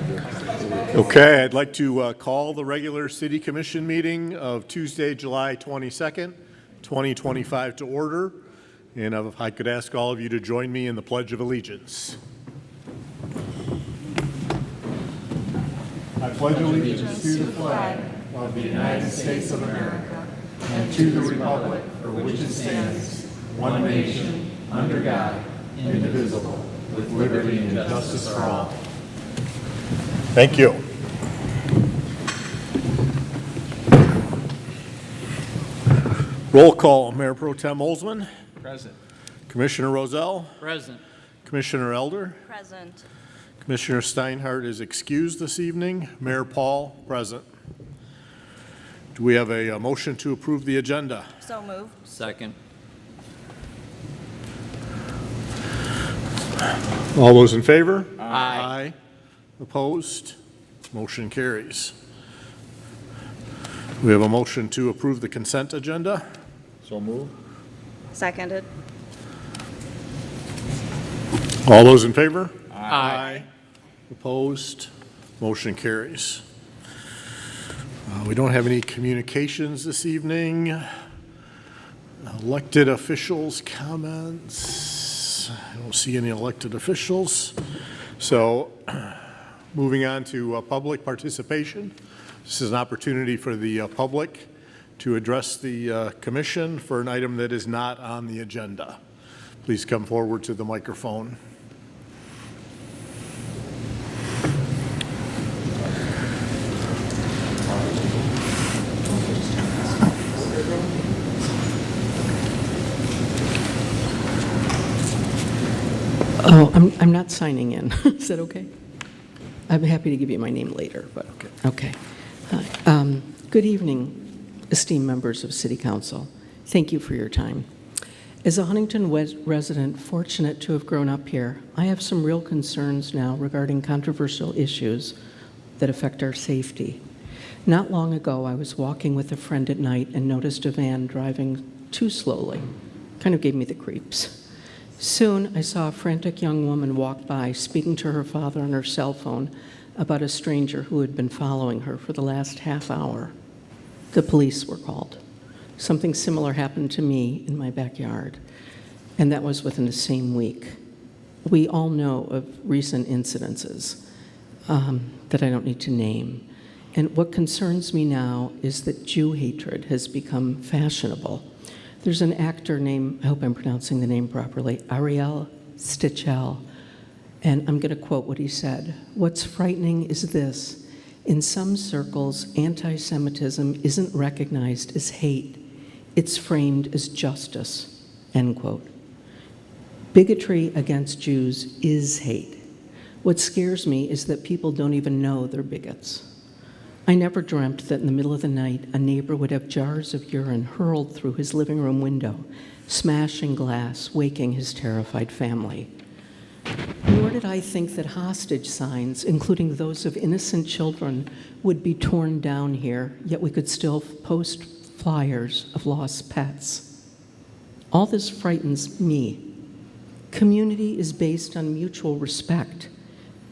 Okay, I'd like to call the regular City Commission meeting of Tuesday, July 22nd, 2025 to order. And if I could ask all of you to join me in the Pledge of Allegiance. I pledge allegiance to the flag of the United States of America and to the republic for which it stands, one nation, under God, indivisible, with liberty and justice for all. Thank you. Roll call. Mayor Pro Tem Olsman. Present. Commissioner Roselle. Present. Commissioner Elder. Present. Commissioner Steinhardt is excused this evening. Mayor Paul, present. Do we have a motion to approve the agenda? So moved. Second. All those in favor? Aye. Opposed? Motion carries. We have a motion to approve the consent agenda. So move. Seconded. All those in favor? Aye. Opposed? Motion carries. We don't have any communications this evening. Elected officials' comments. I don't see any elected officials. So moving on to public participation. This is an opportunity for the public to address the commission for an item that is not on the agenda. Please come forward to the microphone. Oh, I'm not signing in. Is that okay? I'm happy to give you my name later, but okay. Good evening, esteemed members of City Council. Thank you for your time. As a Huntington resident fortunate to have grown up here, I have some real concerns now regarding controversial issues that affect our safety. Not long ago, I was walking with a friend at night and noticed a van driving too slowly. Kind of gave me the creeps. Soon, I saw a frantic young woman walk by, speaking to her father on her cell phone about a stranger who had been following her for the last half hour. The police were called. Something similar happened to me in my backyard, and that was within the same week. We all know of recent incidences that I don't need to name. And what concerns me now is that Jew hatred has become fashionable. There's an actor named, I hope I'm pronouncing the name properly, Ariel Stichel, and I'm going to quote what he said. "What's frightening is this: in some circles, anti-Semitism isn't recognized as hate, it's framed as justice," end quote. Bigotry against Jews is hate. What scares me is that people don't even know they're bigots. I never dreamt that in the middle of the night, a neighbor would have jars of urine hurled through his living room window, smashing glass, waking his terrified family. Nor did I think that hostage signs, including those of innocent children, would be torn down here, yet we could still post flyers of lost pets. All this frightens me. Community is based on mutual respect.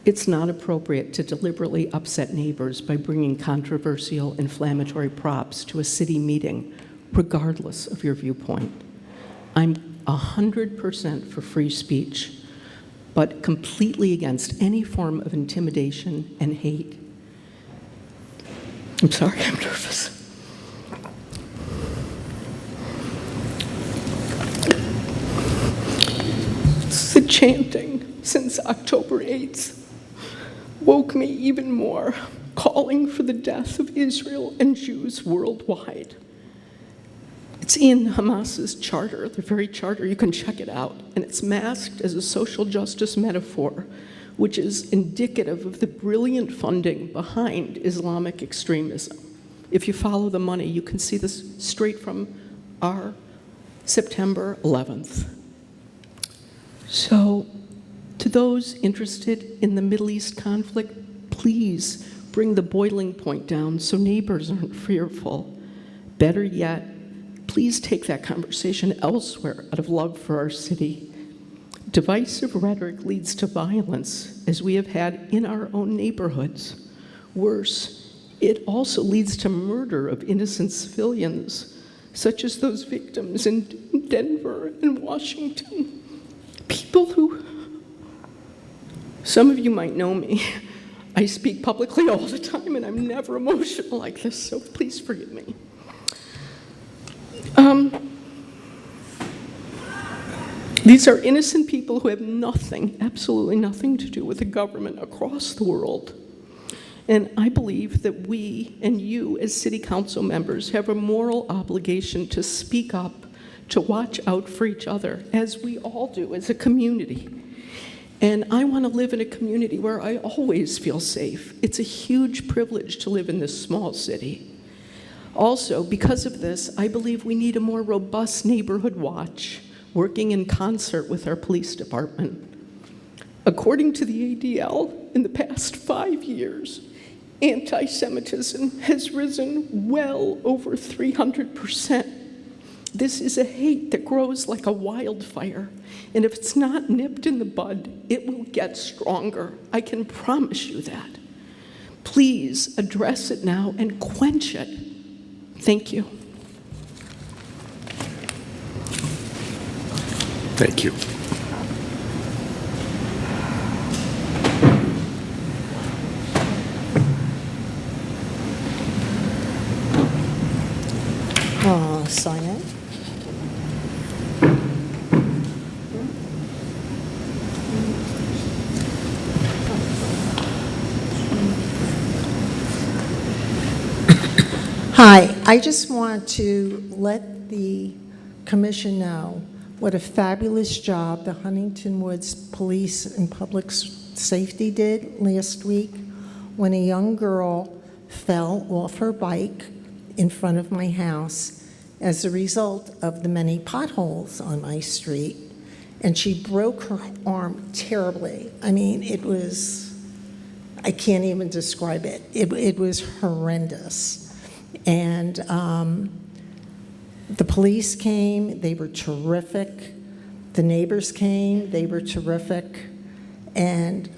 It's not appropriate to deliberately upset neighbors by bringing controversial, inflammatory props to a city meeting, regardless of your viewpoint. I'm 100% for free speech, but completely against any form of intimidation and hate. I'm sorry, I'm nervous. The chanting since October 8th woke me even more, calling for the death of Israel and Jews worldwide. It's in Hamas's charter, the very charter, you can check it out, and it's masked as a social justice metaphor, which is indicative of the brilliant funding behind Islamic extremism. If you follow the money, you can see this straight from our September 11th. So, to those interested in the Middle East conflict, please bring the boiling point down so neighbors aren't fearful. Better yet, please take that conversation elsewhere out of love for our city. Divisive rhetoric leads to violence, as we have had in our own neighborhoods. Worse, it also leads to murder of innocent civilians, such as those victims in Denver and Washington. People who, some of you might know me, I speak publicly all the time and I'm never emotional like this, so please forgive me. These are innocent people who have nothing, absolutely nothing to do with the government across the world. And I believe that we and you as city council members have a moral obligation to speak up, to watch out for each other, as we all do as a community. And I want to live in a community where I always feel safe. It's a huge privilege to live in this small city. Also, because of this, I believe we need a more robust neighborhood watch, working in concert with our police department. According to the ADL, in the past 5 years, anti-Semitism has risen well over 300%. This is a hate that grows like a wildfire, and if it's not nipped in the bud, it will get stronger. I can promise you that. Please address it now and quench it. Thank you. Thank you. Sign in. Hi, I just want to let the commission know what a fabulous job the Huntington Woods Police and Public Safety did last week when a young girl fell off her bike in front of my house as a result of the many potholes on my street, and she broke her arm terribly. I mean, it was, I can't even describe it. It was horrendous. And the police came, they were terrific. The neighbors came, they were terrific. And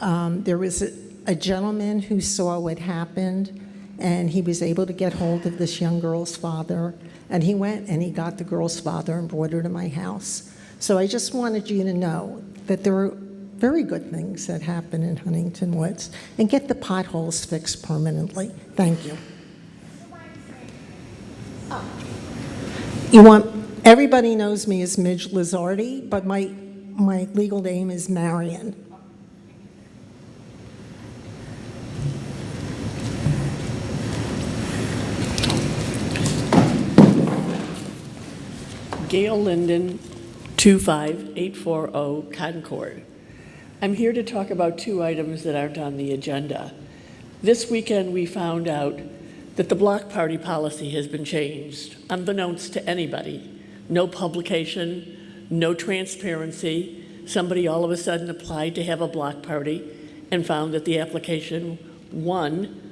there was a gentleman who saw what happened, and he was able to get hold of this young girl's father, and he went and he got the girl's father and brought her to my house. So I just wanted you to know that there are very good things that happen in Huntington Woods, and get the potholes fixed permanently. Thank you. You want, everybody knows me as Midge Lizardi, but my legal name is Marion. Gail Linden, 25840 Concord. I'm here to talk about two items that aren't on the agenda. This weekend we found out that the block party policy has been changed, unbeknownst to anybody. No publication, no transparency. Somebody all of a sudden applied to have a block party and found that the application, one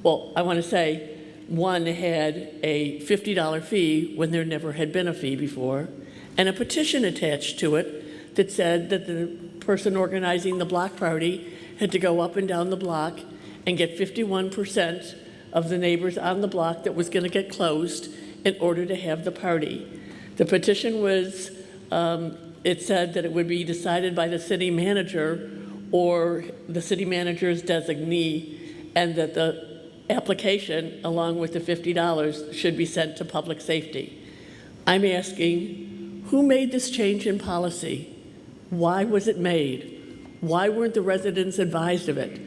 had a $50 fee when there never had been a fee before, and a petition attached to it that said that the person organizing the block party had to go up and down the block and get 51% of the neighbors on the block that was going to get closed in order to have the party. The petition was, it said that it would be decided by the city manager or the city manager's designee, and that the application, along with the $50, should be sent to public safety. I'm asking, who made this change in policy? Why was it made? Why weren't the residents advised of it?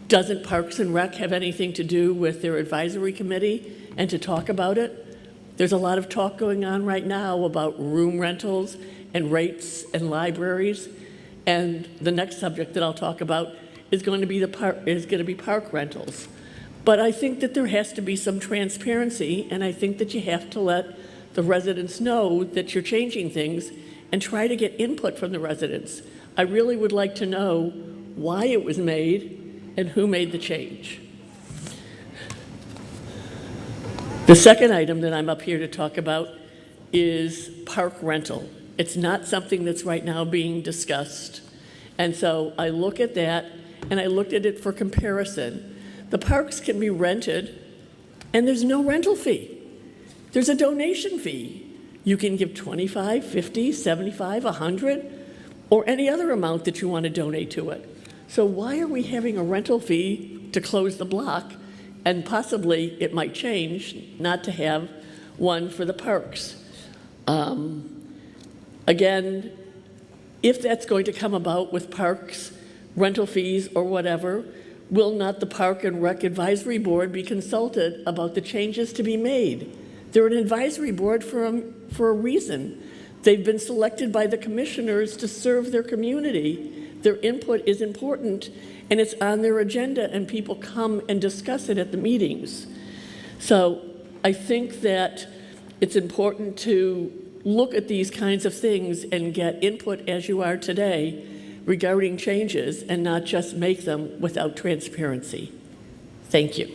Doesn't Parks and Rec have anything to do with their advisory committee and to talk about it? There's a lot of talk going on right now about room rentals and rates and libraries, and the next subject that I'll talk about is going to be park rentals. But I think that there has to be some transparency, and I think that you have to let the residents know that you're changing things and try to get input from the residents. I really would like to know why it was made and who made the change. The second item that I'm up here to talk about is park rental. It's not something that's right now being discussed. And so I look at that, and I looked at it for comparison. The parks can be rented, and there's no rental fee. There's a donation fee. You can give 25, 50, 75, 100, or any other amount that you want to donate to it. So why are we having a rental fee to close the block, and possibly it might change not to have one for the parks? Again, if that's going to come about with parks, rental fees or whatever, will not the Park and Rec Advisory Board be consulted about the changes to be made? They're an advisory board for a reason. They've been selected by the commissioners to serve their community. Their input is important, and it's on their agenda, and people come and discuss it at the meetings. So I think that it's important to look at these kinds of things and get input as you are today regarding changes, and not just make them without transparency. Thank you.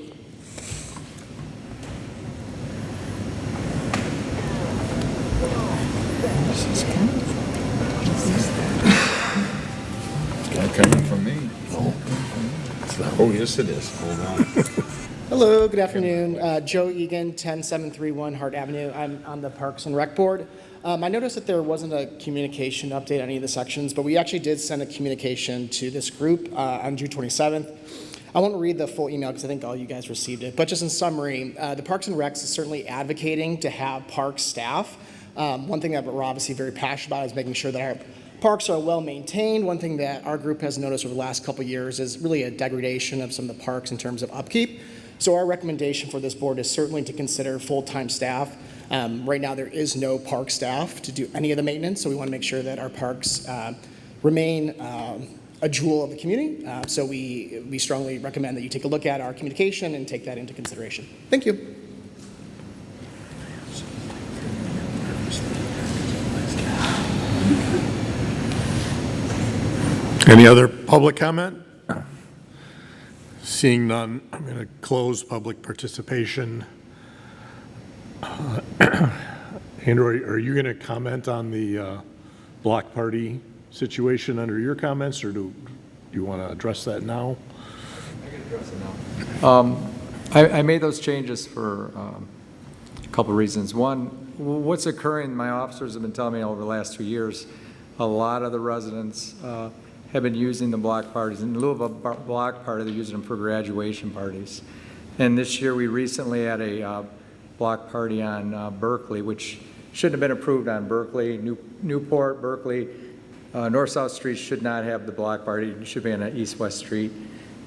It's not coming from me. No. Oh, yes, it is. Hold on. Hello, good afternoon. Joe Egan, 10731 Hart Avenue. I'm on the Parks and Rec Board. I noticed that there wasn't a communication update on any of the sections, but we actually did send a communication to this group on June 27th. I won't read the full email because I think all you guys received it, but just in summary, the Parks and Recs is certainly advocating to have park staff. One thing that we're obviously very passionate about is making sure that our parks are well maintained. One thing that our group has noticed over the last couple of years is really a degradation of some of the parks in terms of upkeep. So our recommendation for this board is certainly to consider full-time staff. Right now, there is no park staff to do any of the maintenance, so we want to make sure that our parks remain a jewel of the community. So we strongly recommend that you take a look at our communication and take that into consideration. Thank you. Any other public comment? Seeing none, I'm going to close public participation. Andrew, are you going to comment on the block party situation under your comments, or do you want to address that now? I can address it now. I made those changes for a couple of reasons. One, what's occurring, my officers have been telling me over the last 2 years, a lot of the residents have been using the block parties. In lieu of a block party, they're using them for graduation parties. And this year we recently had a block party on Berkeley, which shouldn't have been approved on Berkeley. Newport, Berkeley, North-South Street should not have the block party. It should be on East-West Street.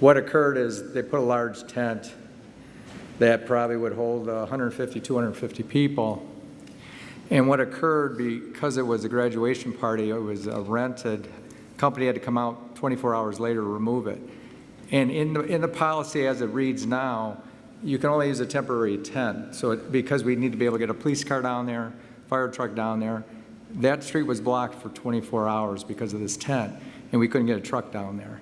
What occurred is they put a large tent that probably would hold 150, 250 people. And what occurred, because it was a graduation party, it was rented, company had to come out 24 hours later to remove it. And in the policy as it reads now, you can only use a temporary tent. So because we need to be able to get a police car down there, fire truck down there, that street was blocked for 24 hours because of this tent, and we couldn't get a truck down there.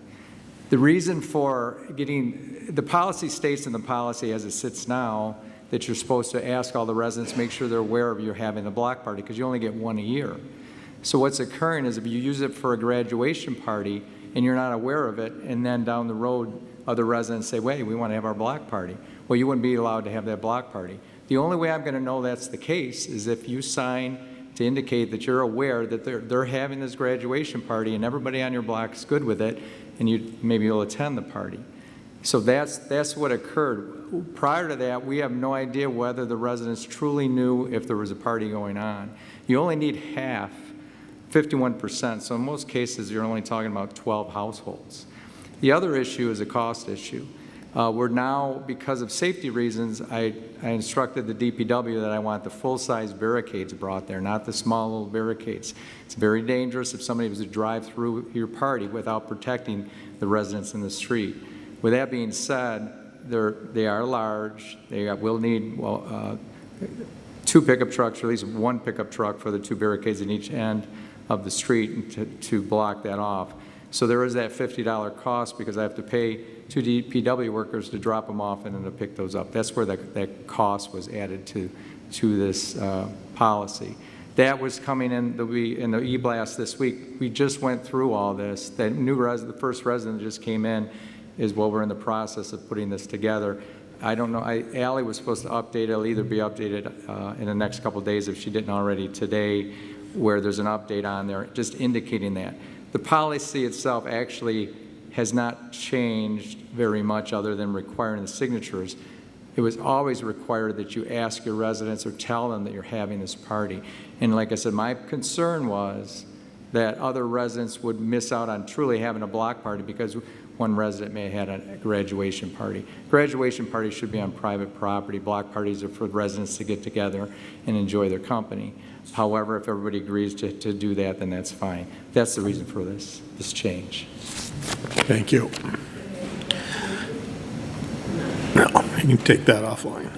The reason for the policy states in the policy as it sits now that you're supposed to ask all the residents, make sure they're aware of you having a block party, because you only get one a year. So what's occurring is if you use it for a graduation party and you're not aware of it, and then down the road other residents say, wait, we want to have our block party. Well, you wouldn't be allowed to have that block party. The only way I'm going to know that's the case is if you sign to indicate that you're aware that they're having this graduation party and everybody on your block is good with it, and maybe you'll attend the party. So that's what occurred. Prior to that, we have no idea whether the residents truly knew if there was a party going on. You only need half, 51%, so in most cases you're only talking about 12 households. The other issue is a cost issue. We're now, because of safety reasons, I instructed the DPW that I want the full-size barricades brought there, not the small little barricades. It's very dangerous if somebody was to drive through your party without protecting the residents in the street. With that being said, they are large. They will need 2 pickup trucks, or at least 1 pickup truck for the 2 barricades in each end of the street to block that off. So there is that $50 cost because I have to pay 2 DPW workers to drop them off and then to pick those up. That's where that cost was added to this policy. That was coming in the e-blast this week. We just went through all this. The first resident that just came in is what we're in the process of putting this together. I don't know, Ally was supposed to update it. It'll either be updated in the next couple of days if she didn't already today, where there's an update on there just indicating that. The policy itself actually has not changed very much other than requiring the signatures. It was always required that you ask your residents or tell them that you're having this party. And like I said, my concern was that other residents would miss out on truly having a block party because one resident may have had a graduation party. Graduation parties should be on private property. Block parties are for residents to get together and enjoy their company. However, if everybody agrees to do that, then that's fine. That's the reason for this change. Thank you. No, you can take that offline.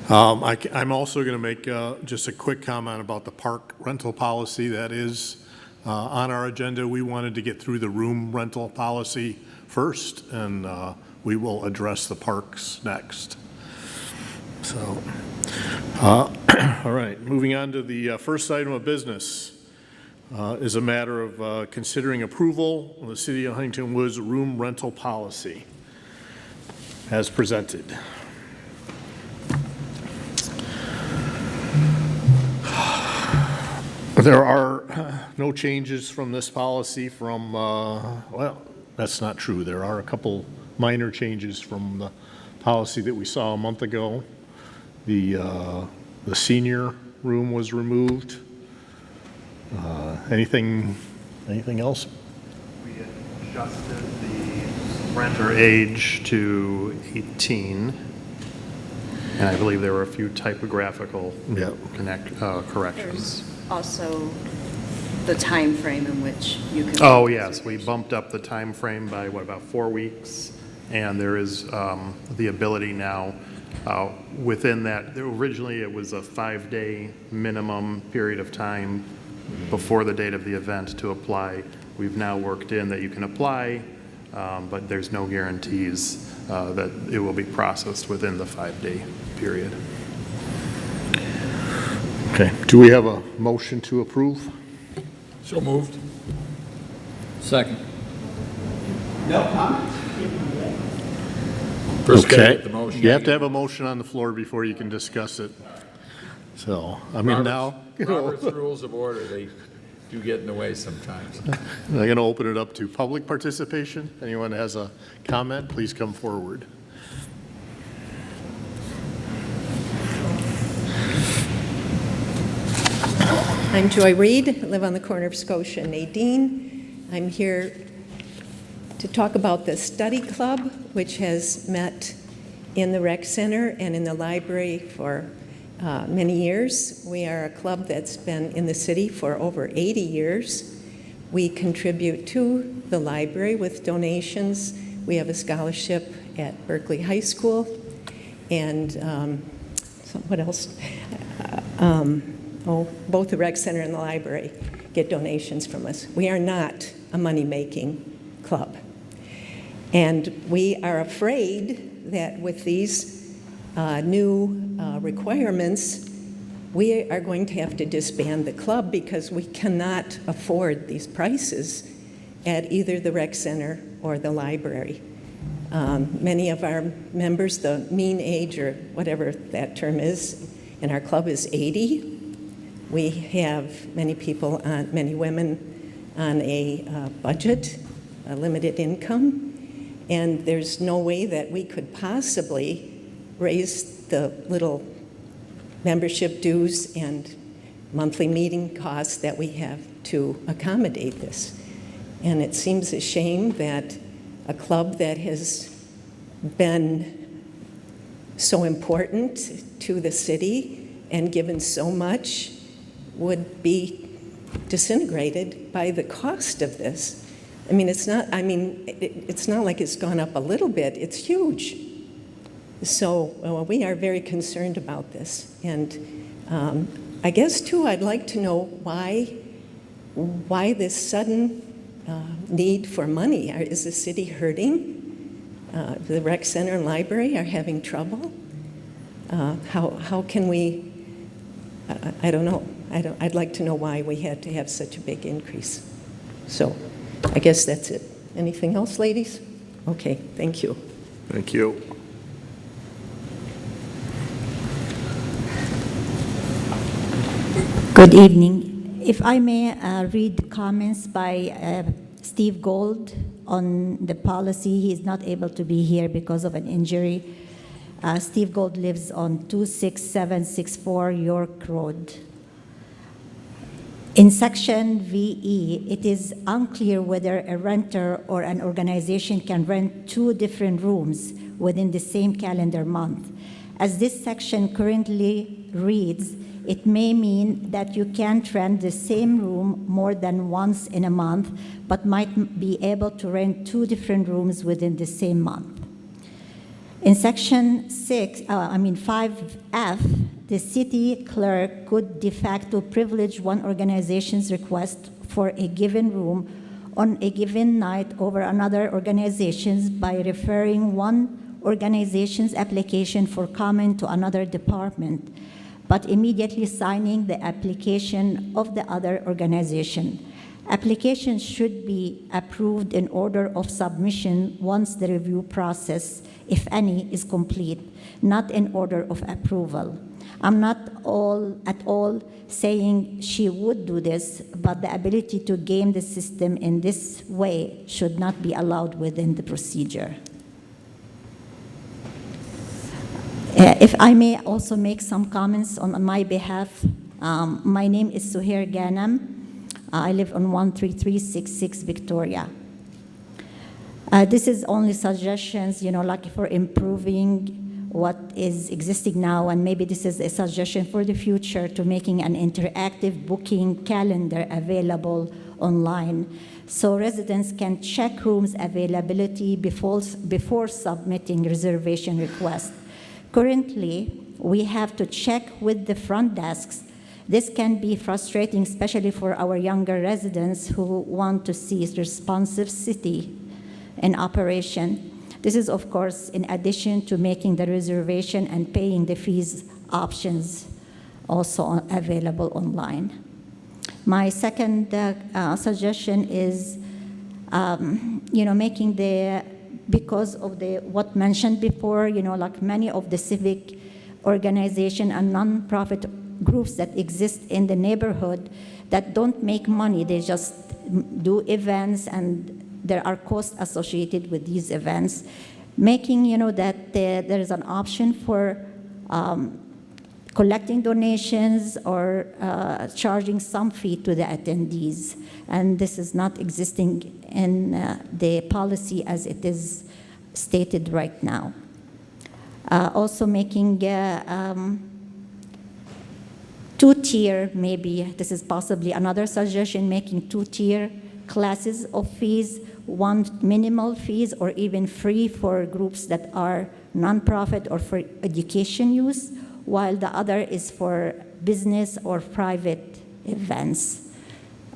I'm also going to make just a quick comment about the park rental policy that is on our agenda. We wanted to get through the room rental policy first, and we will address the parks next. So, all right, moving on to the first item of business is a matter of considering approval of the City of Huntington Woods room rental policy as presented. There are no changes from this policy from, well, that's not true. There are a couple minor changes from the policy that we saw a month ago. The senior room was removed. Anything else? We adjusted the renter age to 18, and I believe there were a few typographical corrections. There's also the time frame in which you can. Oh, yes, we bumped up the time frame by, about 4 weeks, and there is the ability now within that. Originally, it was a 5-day minimum period of time before the date of the event to apply. We've now worked in that you can apply, but there's no guarantees that it will be processed within the 5-day period. Okay. Do we have a motion to approve? So moved. Second. First, gotta Okay. get the motion. You have to have a motion on the floor before you can discuss it. So, I mean, now, Robert's Rules of Order, they do get in the way sometimes. I'm going to open it up to public participation. Anyone has a comment, please come forward. I'm Joy Reed, I live on the corner of Scotia and Nadine. I'm here to talk about the study club, which has met in the rec center and in the library for many years. We are a club that's been in the city for over 80 years. We contribute to the library with donations. We have a scholarship at Berkeley High School, and what else? Both the rec center and the library get donations from us. We are not a money-making club. And we are afraid that with these new requirements, we are going to have to disband the club because we cannot afford these prices at either the rec center or the library. Many of our members, the mean age or whatever that term is, in our club is 80. We have many people, many women on a budget, a limited income, and there's no way that we could possibly raise the little membership dues and monthly meeting costs that we have to accommodate this. And it seems a shame that a club that has been so important to the city and given so much would be disintegrated by the cost of this. I mean, it's not like it's gone up a little bit, it's huge. So we are very concerned about this. And I guess, too, I'd like to know why this sudden need for money. Is the city hurting? The rec center and library are having trouble? How can we, I don't know. I'd like to know why we had to have such a big increase. So I guess that's it. Anything else, ladies? Okay, thank you. Thank you. Good evening. If I may read comments by Steve Gold on the policy. He is not able to be here because of an injury. Steve Gold lives on 26764 York Road. In section VE, it is unclear whether a renter or an organization can rent 2 different rooms within the same calendar month. As this section currently reads, it may mean that you can't rent the same room more than once in a month, but might be able to rent 2 different rooms within the same month. In section 5F, the city clerk could de facto privilege one organization's request for a given room on a given night over another organization's by referring one organization's application for comment to another department, but immediately signing the application of the other organization. Applications should be approved in order of submission once the review process, if any, is complete, not in order of approval. I'm not at all saying she would do this, but the ability to game the system in this way should not be allowed within the procedure. If I may also make some comments on my behalf, my name is Suhair Ghanam. I live on 13366 Victoria. This is only suggestions, like for improving what is existing now, and maybe this is a suggestion for the future to making an interactive booking calendar available online so residents can check rooms availability before submitting reservation requests. Currently, we have to check with the front desks. This can be frustrating, especially for our younger residents who want to see a responsive city in operation. This is, of course, in addition to making the reservation and paying the fees options also available online. My second suggestion is, making because of what mentioned before, like many of the civic organization and nonprofit groups that exist in the neighborhood that don't make money, they just do events and there are costs associated with these events, making that there is an option for collecting donations or charging some fee to the attendees. And this is not existing in the policy as it is stated right now. Also making 2-tier, maybe this is possibly another suggestion, making 2-tier classes of fees, one minimal fees or even free for groups that are nonprofit or for education use, while the other is for business or private events.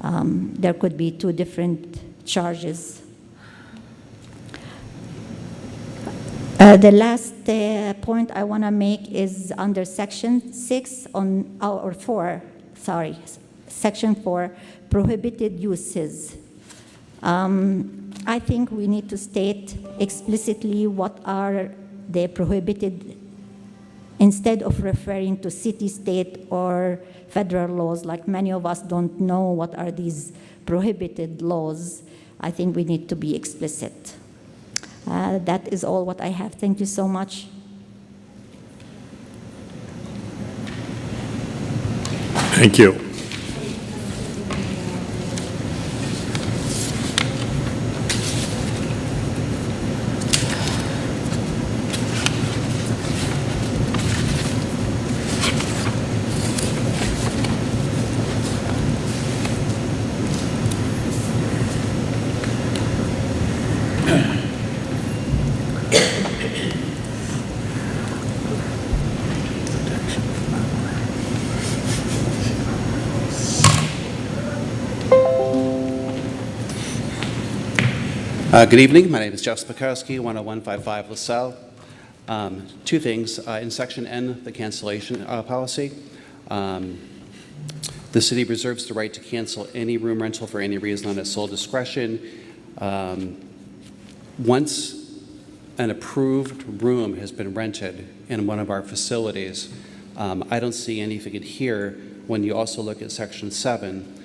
There could be 2 different charges. The last point I want to make is under section 6 section 4, prohibited uses. I think we need to state explicitly what are the prohibited, instead of referring to city, state, or federal laws, like many of us don't know what are these prohibited laws. I think we need to be explicit. That is all what I have. Thank you so much. Thank you. Good evening. My name is Jeff Spakarski, 10155 LaSalle. 2 things. In Section N, the cancellation policy, the The city reserves the right to cancel any room rental for any reason on its sole discretion. Once an approved room has been rented in one of our facilities, I don't see anything in here when you also look at Section 7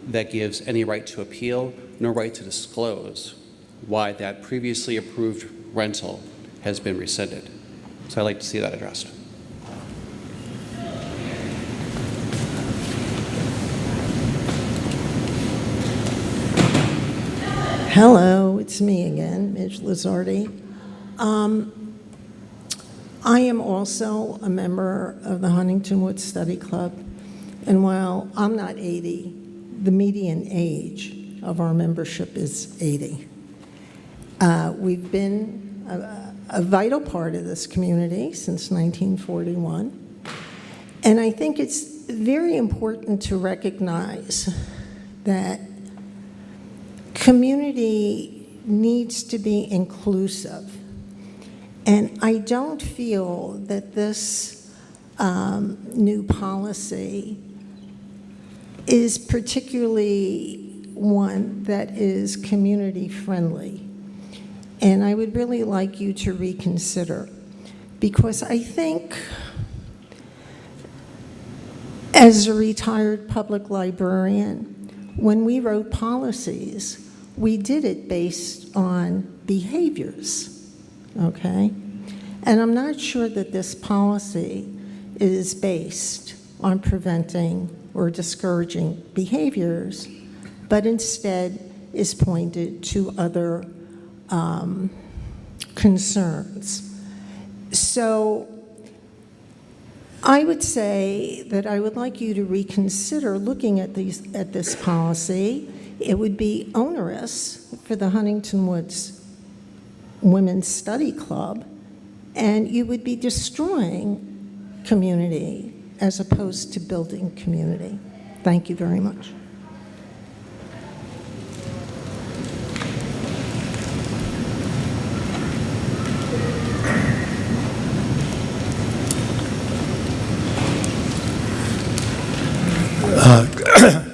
that gives any right to appeal, no right to disclose why that previously approved rental has been rescinded. So I'd like to see that addressed. Hello, it's me again, Midge Lizardi. I am also a member of the Huntington Woods Study Club, and while I'm not 80, the median age of our membership is 80. We've been a vital part of this community since 1941, and I think it's very important to recognize that community needs to be inclusive. And I don't feel that this new policy is particularly one that is community friendly. And I would really like you to reconsider, because I think as a retired public librarian, when we wrote policies, we did it based on behaviors, okay? And I'm not sure that this policy is based on preventing or discouraging behaviors, but instead is pointed to other concerns. So I would say that I would like you to reconsider looking at this policy. It would be onerous for the Huntington Woods Women's Study Club, and you would be destroying community as opposed to building community. Thank you very much.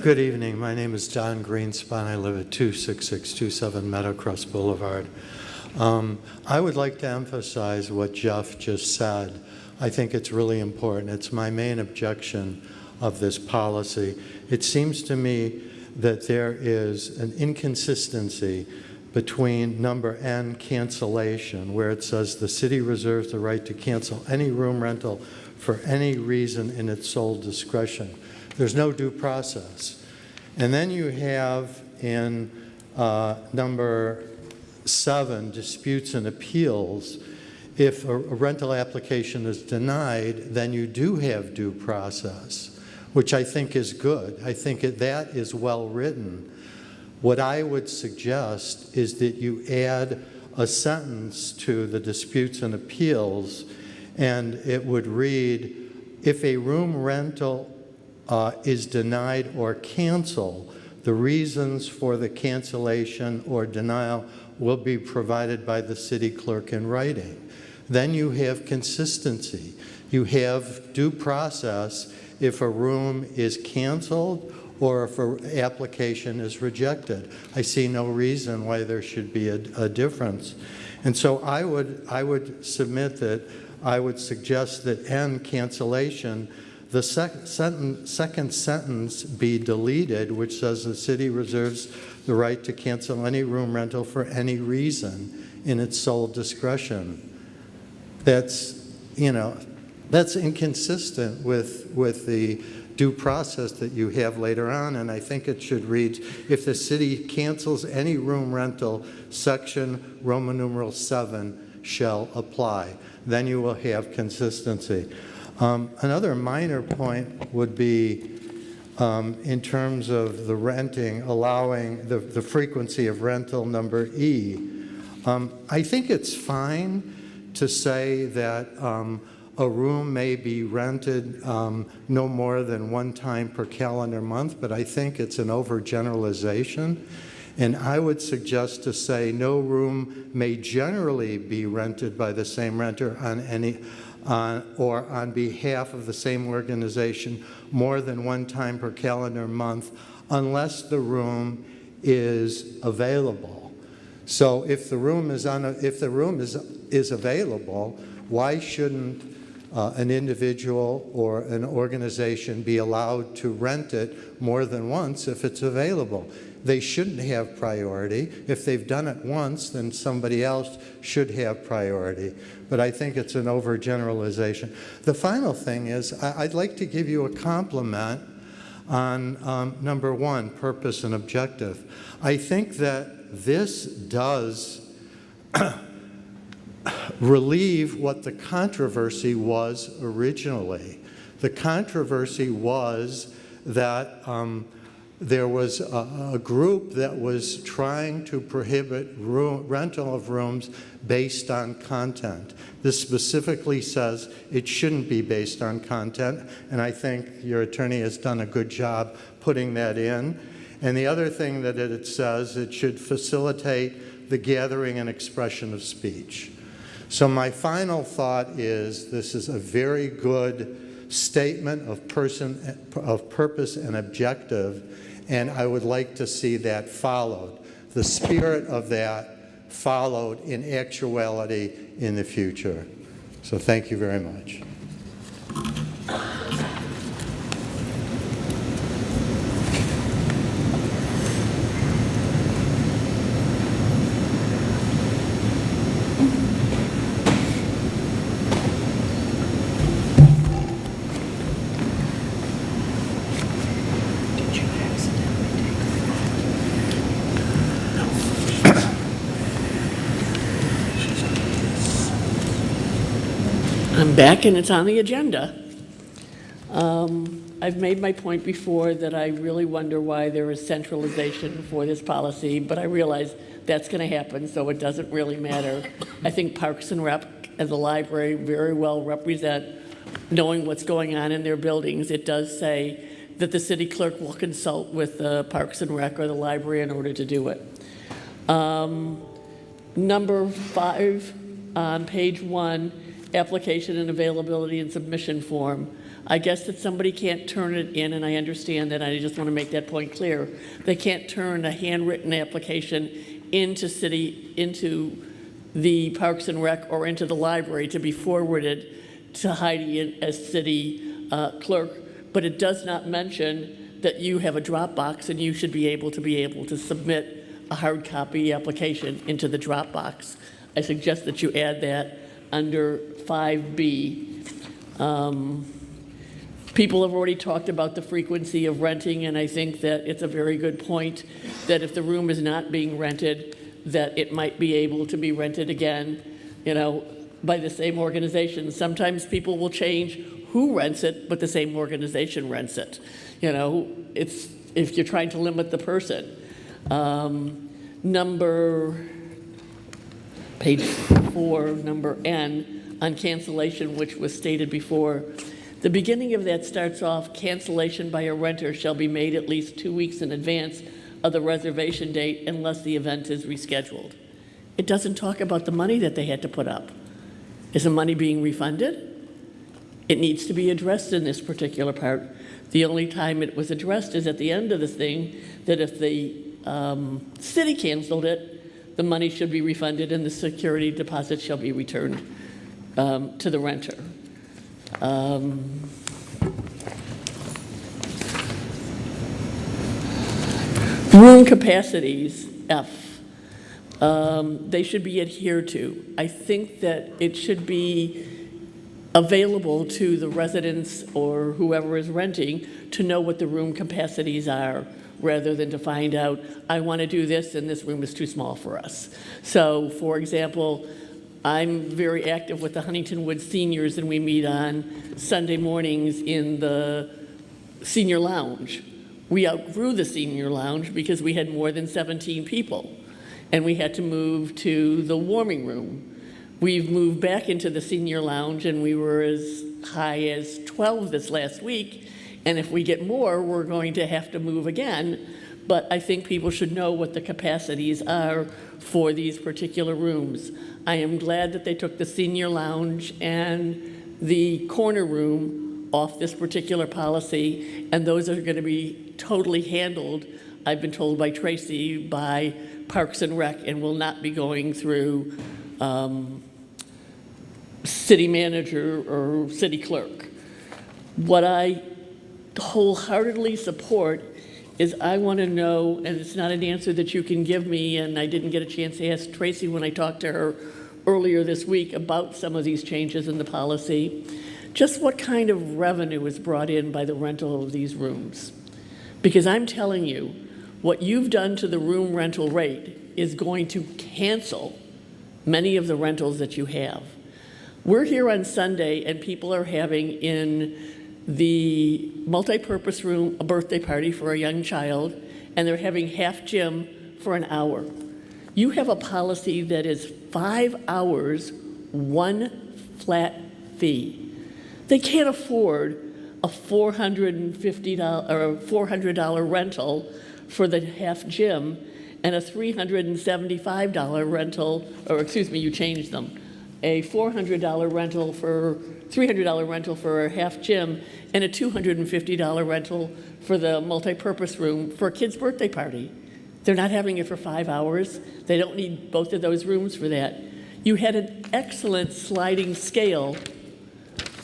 Good evening. My name is Don Greenspan. I live at 26627 Meadowcrest Boulevard. I would like to emphasize what Jeff just said. I think it's really important. It's my main objection of this policy. It seems to me that there is an inconsistency between number N, cancellation, where it says the city reserves the right to cancel any room rental for any reason in its sole discretion. There's no due process. And then you have in number 7, disputes and appeals. If a rental application is denied, then you do have due process, which I think is good. I think that is well written. What I would suggest is that you add a sentence to the disputes and appeals, and it would read, if a room rental is denied or canceled, the reasons for the cancellation or denial will be provided by the city clerk in writing. Then you have consistency. You have due process if a room is canceled or if an application is rejected. I see no reason why there should be a difference. And so I would submit that I would suggest that N, cancellation, the second sentence be deleted, which says the city reserves the right to cancel any room rental for any reason in its sole discretion. That's inconsistent with the due process that you have later on, and I think it should read, if the city cancels any room rental, section Roman numeral 7 shall apply. Then you will have consistency. Another minor point would be in terms of the renting, allowing the frequency of rental, number E. I think it's fine to say that a room may be rented no more than one time per calendar month, but I think it's an overgeneralization. And I would suggest to say no room may generally be rented by the same renter on or on behalf of the same organization more than one time per calendar month unless the room is available. So if the room is available, why shouldn't an individual or an organization be allowed to rent it more than once if it's available? They shouldn't have priority. If they've done it once, then somebody else should have priority. But I think it's an overgeneralization. The final thing is, I'd like to give you a compliment on number one, purpose and objective. I think that this does relieve what the controversy was originally. The controversy was that there was a group that was trying to prohibit rental of rooms based on content. This specifically says it shouldn't be based on content, and I think your attorney has done a good job putting that in. And the other thing that it says, it should facilitate the gathering and expression of speech. So my final thought is this is a very good statement of purpose and objective, and I would like to see that followed. The spirit of that followed in actuality in the future. So thank you very much. I'm back and it's on the agenda. I've made my point before that I really wonder why there is centralization for this policy, but I realize that's going to happen, so it doesn't really matter. I think Parks and Rec and the library very well represent knowing what's going on in their buildings. It does say that the city clerk will consult with the Parks and Rec or the library in order to do it. Number 5 on page 1, application and availability and submission form. I guess that somebody can't turn it in, and I understand that. I just want to make that point clear. They can't turn a handwritten application into the Parks and Rec or into the library to be forwarded to Heidi as city clerk, but it does not mention that you have a Dropbox and you should be able to submit a hard copy application into the Dropbox. I suggest that you add that under 5B. People have already talked about the frequency of renting, and I think that it's a very good point that if the room is not being rented, that it might be able to be rented again, by the same organization. Sometimes people will change who rents it, but the same organization rents it. It's if you're trying to limit the person. Page 4, number N, on cancellation, which was stated before. The beginning of that starts off, cancellation by a renter shall be made at least 2 weeks in advance of the reservation date unless the event is rescheduled. It doesn't talk about the money that they had to put up. Is the money being refunded? It needs to be addressed in this particular part. The only time it was addressed is at the end of the thing, that if the city canceled it, the money should be refunded and the security deposit shall be returned to the renter. Room capacities, F. They should be adhered to. I think that it should be available to the residents or whoever is renting to know what the room capacities are, rather than to find out, I want to do this and this room is too small for us. So, for example, I'm very active with the Huntington Woods seniors, and we meet on Sunday mornings in the senior lounge. We outgrew the senior lounge because we had more than 17 people, and we had to move to the warming room. We've moved back into the senior lounge, and we were as high as 12 this last week, and if we get more, we're going to have to move again. But I think people should know what the capacities are for these particular rooms. I am glad that they took the senior lounge and the corner room off this particular policy, and those are going to be totally handled, I've been told by Tracy, by Parks and Rec, and will not be going through city manager or city clerk. What I wholeheartedly support is I want to know, and it's not an answer that you can give me, and I didn't get a chance to ask Tracy when I talked to her earlier this week about some of these changes in the policy, just what kind of revenue is brought in by the rental of these rooms. Because I'm telling you, what you've done to the room rental rate is going to cancel many of the rentals that you have. We're here on Sunday, and people are having in the multipurpose room a birthday party for a young child, and they're having half gym for an hour. You have a policy that is 5 hours, one flat fee. They can't afford a $450 or a $400 rental for the half gym and a $375 rental, or excuse me, you changed them. A $400 rental for, $300 rental for a half gym and a $250 rental for the multipurpose room for a kid's birthday party. They're not having it for 5 hours. They don't need both of those rooms for that. You had an excellent sliding scale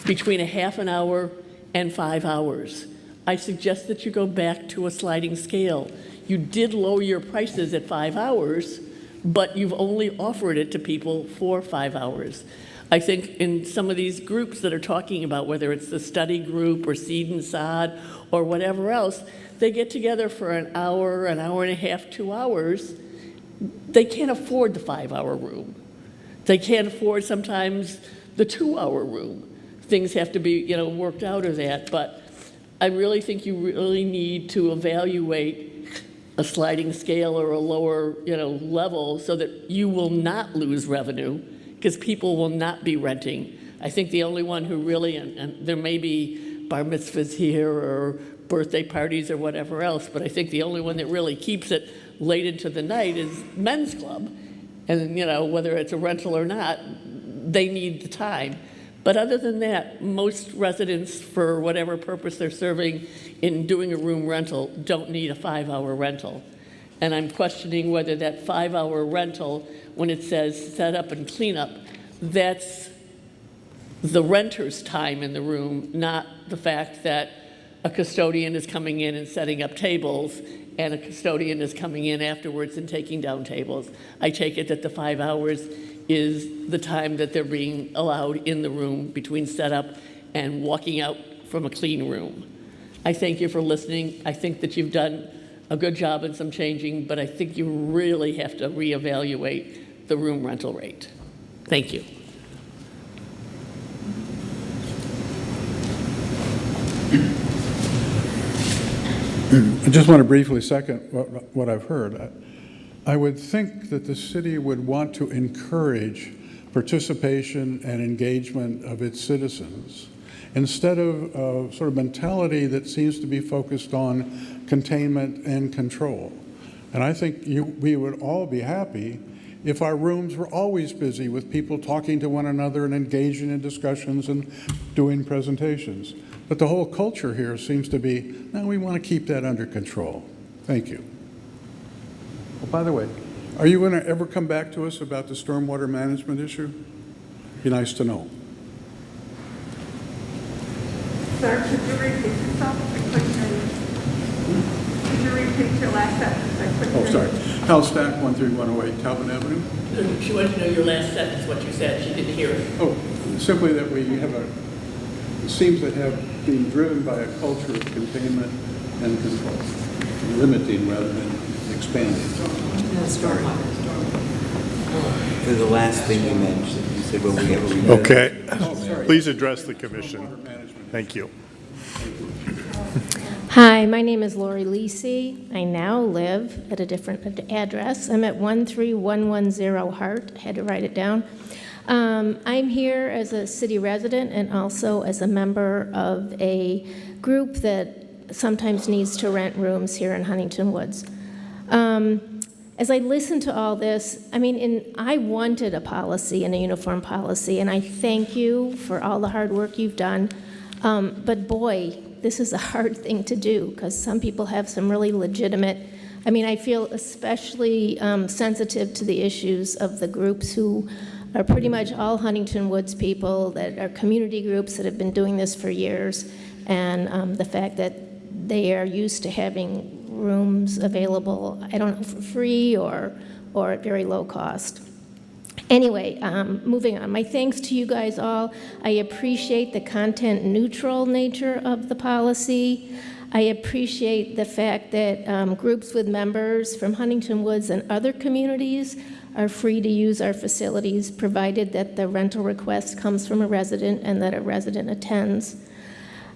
between a half an hour and 5 hours. I suggest that you go back to a sliding scale. You did lower your prices at 5 hours, but you've only offered it to people for 5 hours. I think in some of these groups that are talking about, whether it's the study group or Seed and Sod or whatever else, they get together for an hour and a half, 2 hours. They can't afford the 5 hour room. They can't afford sometimes the 2 hour room. Things have to be, worked out of that. But I really think you really need to evaluate a sliding scale or a lower, level so that you will not lose revenue because people will not be renting. I think the only one who really, and there may be bar mitzvahs here or birthday parties or whatever else, but I think the only one that really keeps it late into the night is Men's Club. And, whether it's a rental or not, they need the time. But other than that, most residents, for whatever purpose they're serving in doing a room rental, don't need a 5 hour rental. And I'm questioning whether that 5 hour rental, when it says set up and clean up, that's the renter's time in the room, not the fact that a custodian is coming in and setting up tables and a custodian is coming in afterwards and taking down tables. I take it that the 5 hours is the time that they're being allowed in the room between setup and walking out from a clean room. I thank you for listening. I think that you've done a good job in some changing, but I think you really have to reevaluate the room rental rate. Thank you. I just want to briefly second what I've heard. I would think that the city would want to encourage participation and engagement of its citizens instead of sort of mentality that seems to be focused on containment and control. And I think we would all be happy if our rooms were always busy with people talking to one another and engaging in discussions and doing presentations. But the whole culture here seems to be, no, we want to keep that under control. Thank you. Oh, by the way, are you going to ever come back to us about the stormwater management issue? Be nice to know. Sir, could you repeat yourself? I couldn't hear you. Could you repeat your last sentence? I couldn't hear you. Oh, sorry. Hal Stack, 13108 Talbot Avenue. She wanted to know your last sentence, what you said. She didn't hear it. Oh, simply that we have it seems to have been driven by a culture of containment and control, limiting rather than expanding. For the last thing you mentioned, you said, well, we ever Okay. Please address the commission. Thank you. Hi, my name is Lori Lisi. I now live at a different address. I'm at 13110 Hart. I had to write it down. I'm here as a city resident and also as a member of a group that sometimes needs to rent rooms here in Huntington Woods. as I listened to all this, I mean, I wanted a policy and a uniform policy, and I thank you for all the hard work you've done. But boy, this is a hard thing to do, because some people have some really legitimate, I mean, I feel especially sensitive to the issues of the groups who are pretty much all Huntington Woods people that are community groups that have been doing this for years, and the fact that they are used to having rooms available, I don't know, for free or at very low cost. Anyway, moving on. My thanks to you guys all. I appreciate the content-neutral nature of the policy. I appreciate the fact that groups with members from Huntington Woods and other communities are free to use our facilities, provided that the rental request comes from a resident and that a resident attends.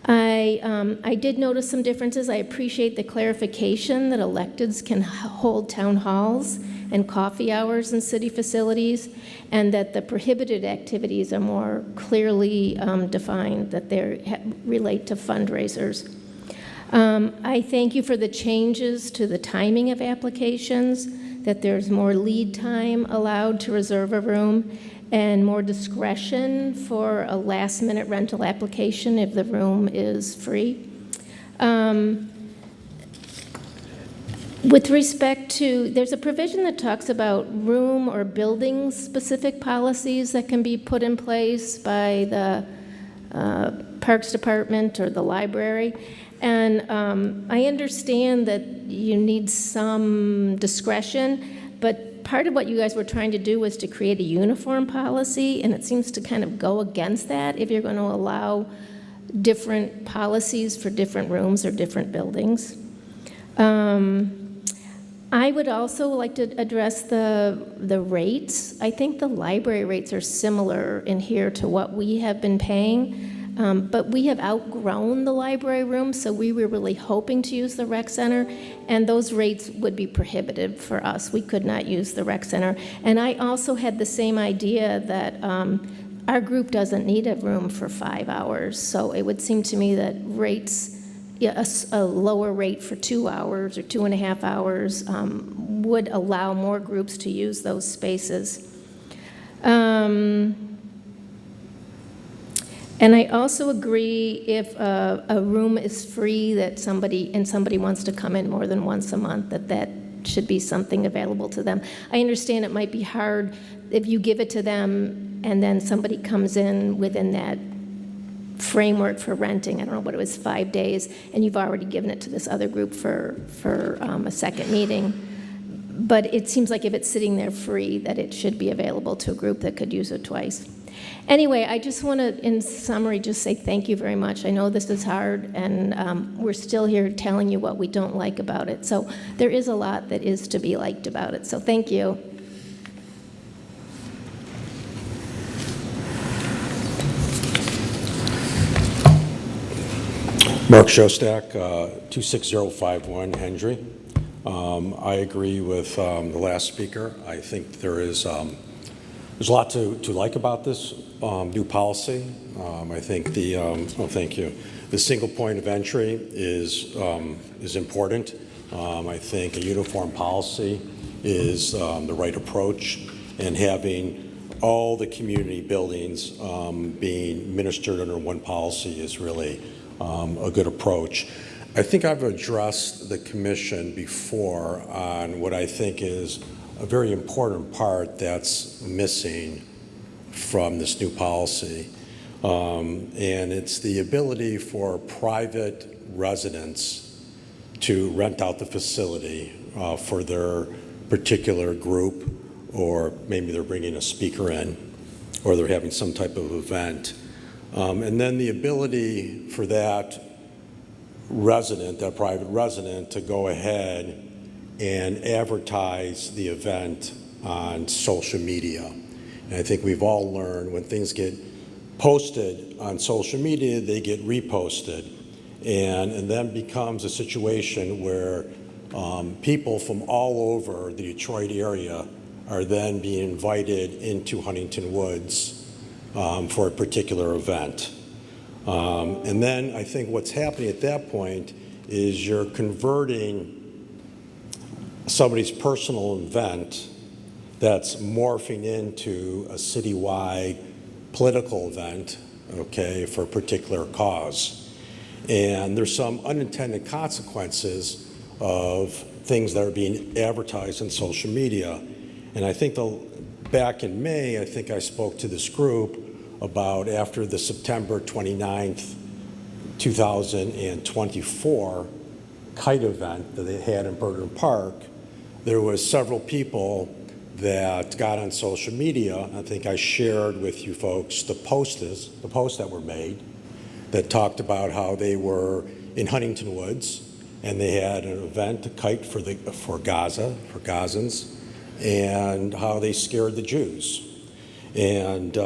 I did notice some differences. I appreciate the clarification that electeds can hold town halls and coffee hours in city facilities, and that the prohibited activities are more clearly defined, that they relate to fundraisers. I thank you for the changes to the timing of applications, that there's more lead time allowed to reserve a room, and more discretion for a last-minute rental application if the room is free. With respect to, there's a provision that talks about room or building-specific policies that can be put in place by the Parks Department or the library. And I understand that you need some discretion, but part of what you guys were trying to do was to create a uniform policy, and it seems to kind of go against that if you're going to allow different policies for different rooms or different buildings. I would also like to address the rates. I think the library rates are similar in here to what we have been paying. But we have outgrown the library room, so we were really hoping to use the rec center, and those rates would be prohibitive for us. We could not use the rec center. And I also had the same idea that our group doesn't need a room for 5 hours, so it would seem to me that rates, a lower rate for 2 hours or 2.5 hours would allow more groups to use those spaces. And I also agree if a room is free that somebody wants to come in more than once a month, that should be something available to them. I understand it might be hard if you give it to them and then somebody comes in within that framework for renting, I don't know what it was, 5 days, and you've already given it to this other group for a second meeting. But it seems like if it's sitting there free, that it should be available to a group that could use it twice. Anyway, I just want to, in summary, just say thank you very much. I know this is hard, and we're still here telling you what we don't like about it. So there is a lot that is to be liked about it. So thank you. Mark Shostak, 26051 Hendry. I agree with the last speaker. I think there's a lot to like about this new policy. I think thank you. The single point of entry is important. I think a uniform policy is the right approach, and having all the community buildings being ministered under one policy is really a good approach. I think I've addressed the commission before on what I think is a very important part that's missing from this new policy. And it's the ability for private residents to rent out the facility for their particular group, or maybe they're bringing a speaker in, or they're having some type of event. And then the ability for that resident, that private resident, to go ahead and advertise the event on social media. And I think we've all learned when things get posted on social media, they get reposted. And then becomes a situation where people from all over the Detroit area are then being invited into Huntington Woods for a particular event. And then I think what's happening at that point is you're converting somebody's personal event that's morphing into a citywide political event, okay, for a particular cause. And there's some unintended consequences of things that are being advertised on social media. And I think back in May, I think I spoke to this group about after the September 29th, 2024 kite event that they had in Bergen Park, there was several people that got on social media. I think I shared with you folks the posts that were made that talked about how they were in Huntington Woods and they had an event, a kite for Gaza, for Gazans, and how they scared the Jews. And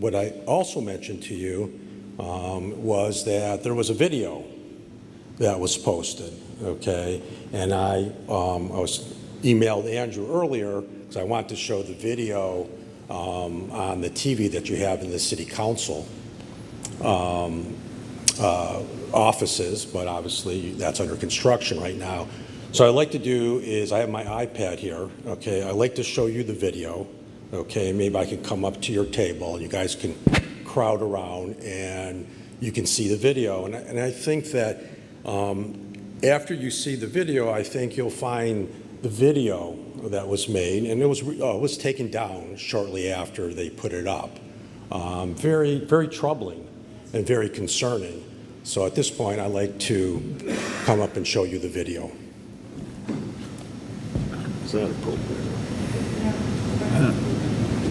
what I also mentioned to you was that there was a video that was posted, okay? And I was emailed Andrew earlier because I want to show the video on the TV that you have in the city council offices, but obviously that's under construction right now. So what I'd like to do is, I have my iPad here, okay? I'd like to show you the video, okay? Maybe I can come up to your table and you guys can crowd around and you can see the video. And I think that after you see the video, I think you'll find the video that was made, and it was taken down shortly after they put it up. Very, very troubling and very concerning. So at this point, I'd like to come up and show you the video. Is that appropriate?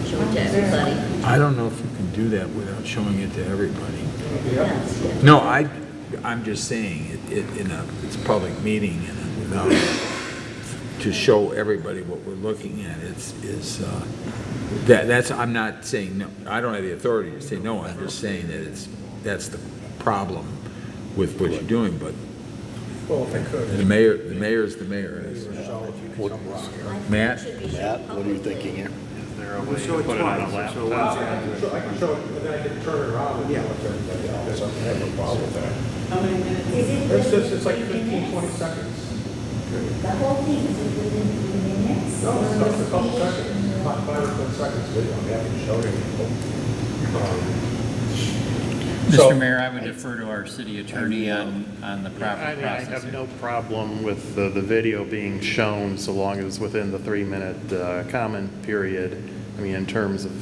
Show it to everybody. I don't know if you can do that without showing it to everybody. No, I'm just saying, it's a public meeting, and without, to show everybody what we're looking at, that's, I'm not saying no, I don't have the authority to say no, I'm just saying that that's the problem with what you're doing, but Well, if I could. the mayor's the mayor. Matt, what are you thinking here? Is there a way to put it on a laptop? I can show it, and then I can turn it around and show it to everybody else. I don't have no problem with that. How many minutes? It's like 15, 20 seconds. The whole thing is within 3 minutes? No, it's just a couple seconds, about 5 or 10 seconds video. I'm happy to show you. Mr. Mayor, I would defer to our city attorney on the proper I process. have no problem with the video being shown so long as it's within the 3-minute comment period. I mean, in terms of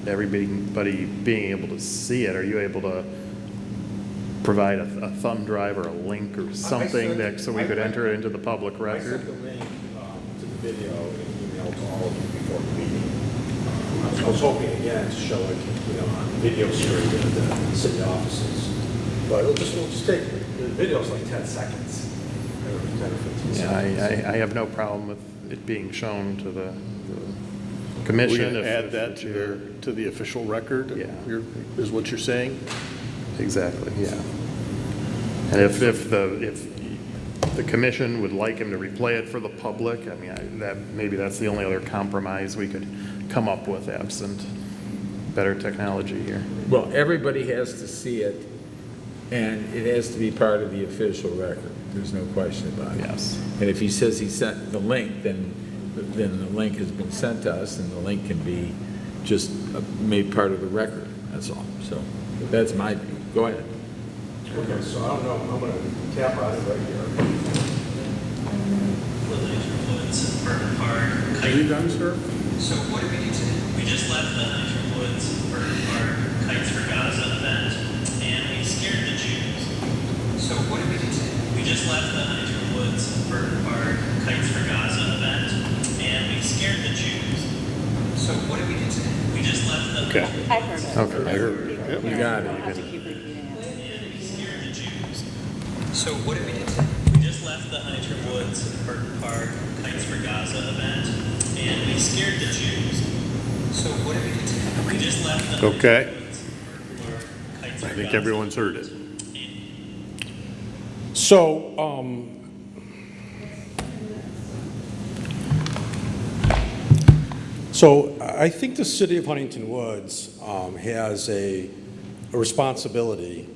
everybody being able to see it, are you able to provide a thumb drive or a link or something so we could enter it into the public record? I sent the link to the video and email to all of you before the meeting. I was hoping again to show it, on the video screen at the city offices. But we'll just take, the video's like 10 seconds. 10 or 15 seconds. Yeah, I have no problem with it being shown to the commission. We add that to the official record? Yeah. Is what you're saying? Exactly, yeah. And if the commission would like him to replay it for the public, I mean, maybe that's the only other compromise we could come up with absent better technology here. well, everybody has to see it, and it has to be part of the official record. There's no question about it. Yes. And if he says he sent the link, then the link has been sent to us, and the link can be just made part of the record, that's all. So that's my view. Go ahead. Okay, so I don't know, I'm going to tap on it right here. Are you done, sir? So what did we do today? We just left the Huntington Woods Burton Park Kites for Gaza event, and we scared the Jews. So what did we do today? We just left the Huntington Woods Burton Park Kites for Gaza event, and we scared the Jews. So what did we do today? We just left the... Okay. I heard it. Okay, I heard it. Yep. You got it. I'll have to keep repeating it. So what did we do today? We just left the Huntington Woods Burton Park Kites for Gaza event, and we scared the Jews. So what did we do today? We just left the Okay. Kites I for think Gaza. everyone's heard it. So, I think the city of Huntington Woods has a responsibility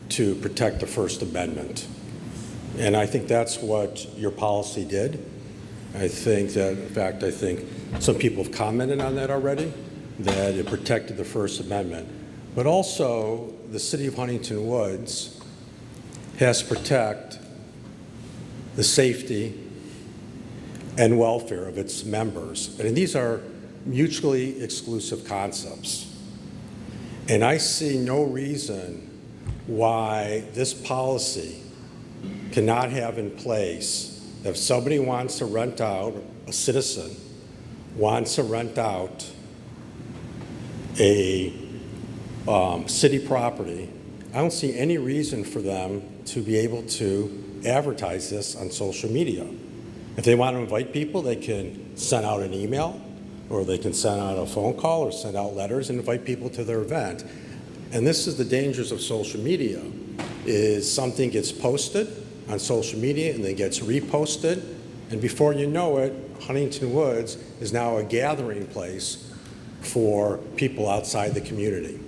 to protect the First Amendment. And I think that's what your policy did. I think that, in fact, I think some people have commented on that already, that it protected the First Amendment. But also, the city of Huntington Woods has to protect the safety and welfare of its members. And these are mutually exclusive concepts. And I see no reason why this policy cannot have in place that if somebody wants to rent out, a citizen wants to rent out a city property, I don't see any reason for them to be able to advertise this on social media. If they want to invite people, they can send out an email, or they can send out a phone call, or send out letters and invite people to their event. And this is the dangers of social media, is something gets posted on social media and then gets reposted, and before you know it, Huntington Woods is now a gathering place for people outside the community.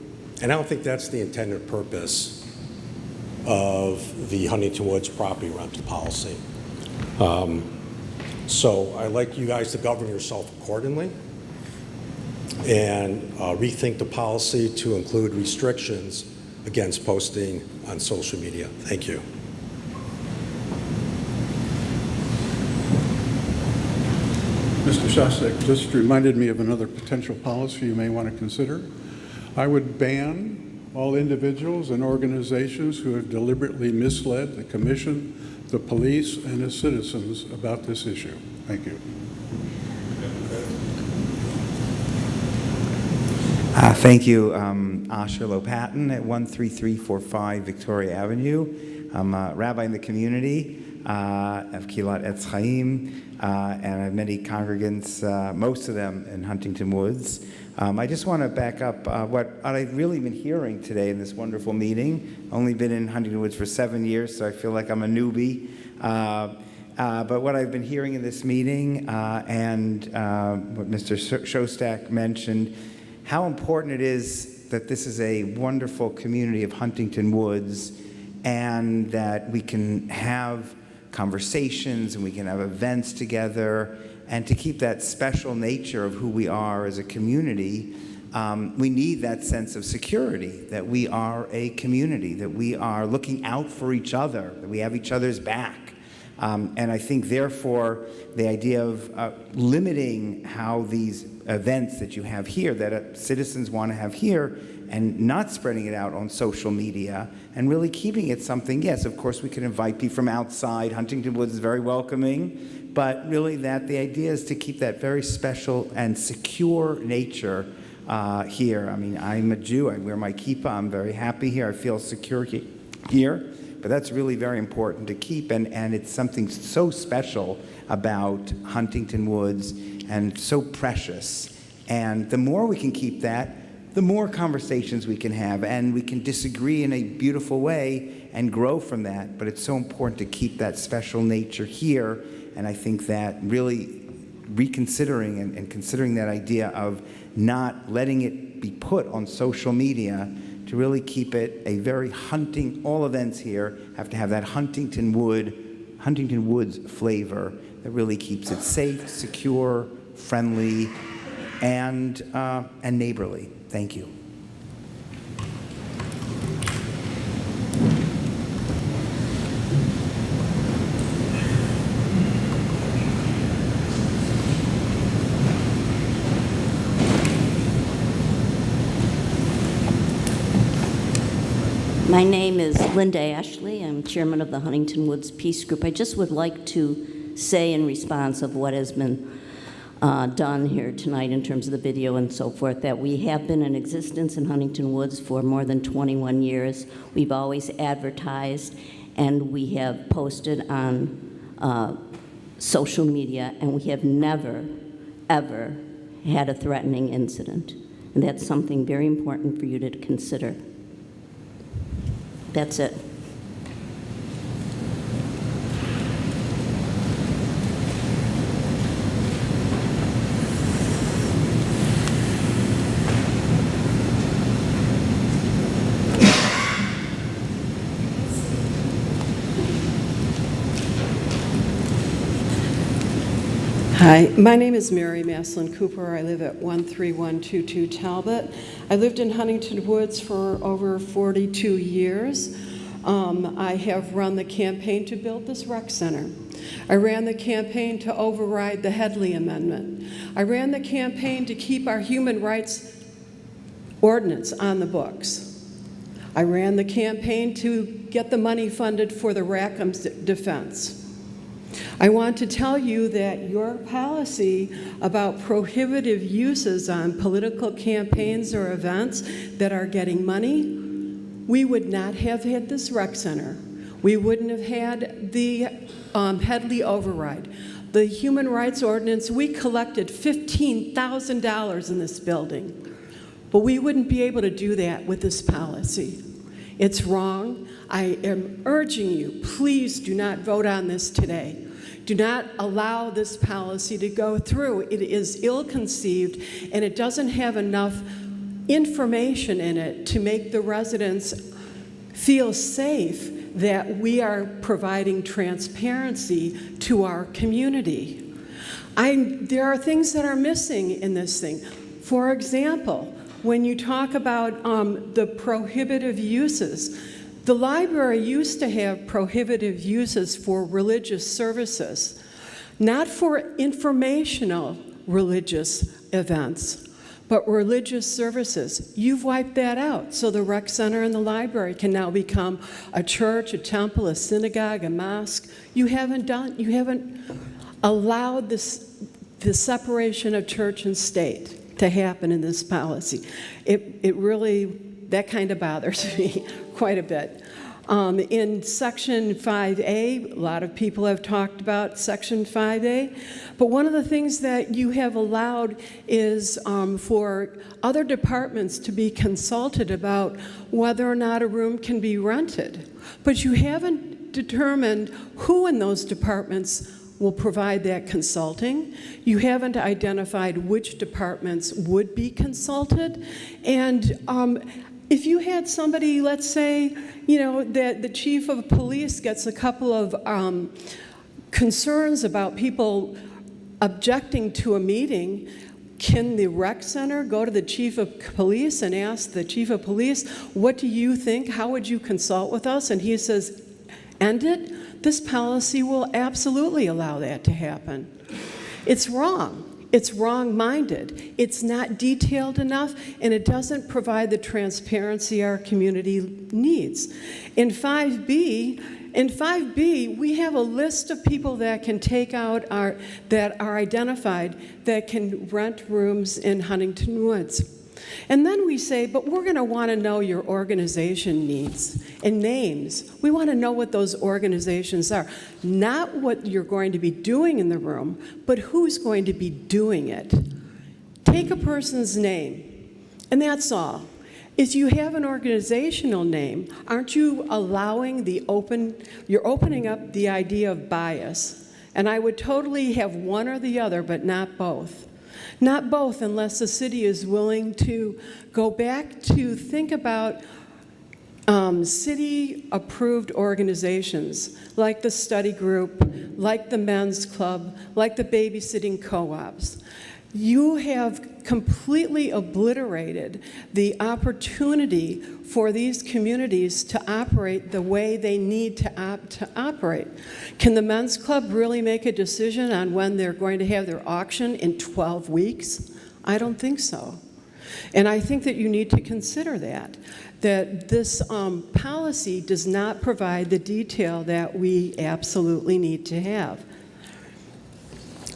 And I don't think that's the intended purpose of the Huntington Woods property rental policy. So I'd like you guys to govern yourself accordingly and rethink the policy to include restrictions against posting on social media. Thank you. Mr. Shostak just reminded me of another potential policy you may want to consider. I would ban all individuals and organizations who have deliberately misled the commission, the police, and the citizens about this issue. Thank you. Thank you. Asher Lopatin at 13345 Victoria Avenue. I'm a rabbi in the community of Kilat Etz Chaim, and I have many congregants, most of them in Huntington Woods. I just want to back up what I've really been hearing today in this wonderful meeting. Only been in Huntington Woods for 7 years, so I feel like I'm a newbie. But what I've been hearing in this meeting and what Mr. Shostak mentioned, how important it is that this is a wonderful community of Huntington Woods, and that we can have conversations and we can have events together, and to keep that special nature of who we are as a community. We need that sense of security, that we are a community, that we are looking out for each other, that we have each other's back. And I think, therefore, the idea of limiting how these events that you have here, that citizens want to have here, and not spreading it out on social media, and really keeping it something, yes, of course, we can invite people from outside. Huntington Woods is very welcoming, but really that the idea is to keep that very special and secure nature here. I mean, I'm a Jew. I wear my kippah. I'm very happy here. I feel secure here. But that's really very important to keep, and it's something so special about Huntington Woods and so precious. And the more we can keep that, the more conversations we can have, and we can disagree in a beautiful way and grow from that. But it's so important to keep that special nature here, and I think that really reconsidering and considering that idea of not letting it be put on social media, to really keep it a very all events here have to have that Huntington Woods flavor that really keeps it safe, secure, friendly, and neighborly. Thank you. My name is Linda Ashley. I'm chairman of the Huntington Woods Peace Group. I just would like to say in response of what has been done here tonight in terms of the video and so forth, that we have been in existence in Huntington Woods for more than 21 years. We've always advertised, and we have posted on social media, and we have never, ever had a threatening incident. And that's something very important for you to consider. That's it. Hi, my name is Mary Maslin Cooper. I live at 13122 Talbot. I lived in Huntington Woods for over 42 years. I have run the campaign to build this rec center. I ran the campaign to override the Headley Amendment. I ran the campaign to keep our human rights ordinance on the books. I ran the campaign to get the money funded for the Rackham's defense. I want to tell you that your policy about prohibitive uses on political campaigns or events that are getting money, we would not have had this rec center. We wouldn't have had the Headley override. The human rights ordinance, we collected $15,000 in this building, but we wouldn't be able to do that with this policy. It's wrong. I am urging you, please do not vote on this today. Do not allow this policy to go through. It is ill-conceived, and it doesn't have enough information in it to make the residents feel safe that we are providing transparency to our community. There are things that are missing in this thing. For example, when you talk about the prohibitive uses, the library used to have prohibitive uses for religious services, not for informational religious events, but religious services. You've wiped that out, so the rec center and the library can now become a church, a temple, a synagogue, a mosque. You haven't allowed the separation of church and state to happen in this policy. It really, that kind of bothers me quite a bit. In Section 5A, a lot of people have talked about Section 5A, but one of the things that you have allowed is for other departments to be consulted about whether or not a room can be rented. But you haven't determined who in those departments will provide that consulting. You haven't identified which departments would be consulted. And if you had somebody, let's say, that the chief of police gets a couple of concerns about people objecting to a meeting, can the rec center go to the chief of police and ask the chief of police, what do you think? How would you consult with us? And he says, end it. This policy will absolutely allow that to happen. It's wrong. It's wrong-minded. It's not detailed enough, and it doesn't provide the transparency our community needs. In 5B, we have a list of people that can take out that are identified that can rent rooms in Huntington Woods. And then we say, but we're going to want to know your organization needs and names. We want to know what those organizations are. Not what you're going to be doing in the room, but who's going to be doing it. Take a person's name, and that's all. If you have an organizational name, aren't you allowing you're opening up the idea of bias? And I would totally have one or the other, but not both. Not both, unless the city is willing to go back to think about city-approved organizations like the study group, like the men's club, like the babysitting co-ops. You have completely obliterated the opportunity for these communities to operate the way they need to operate. Can the men's club really make a decision on when they're going to have their auction in 12 weeks? I don't think so. And I think that you need to consider that this policy does not provide the detail that we absolutely need to have.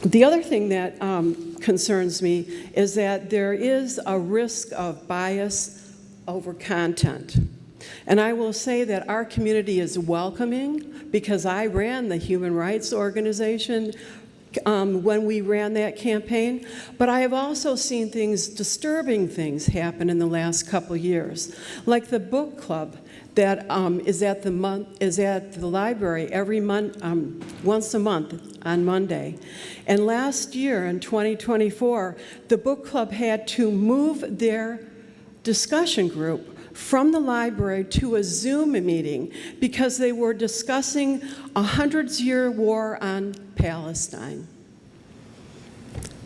The other thing that concerns me is that there is a risk of bias over content. And I will say that our community is welcoming, because I ran the human rights organization when we ran that campaign, but I have also seen disturbing things happen in the last couple years, like the book club that is at the library every month, once a month on Monday. And last year, in 2024, the book club had to move their discussion group from the library to a Zoom meeting because they were discussing a 100-year war on Palestine.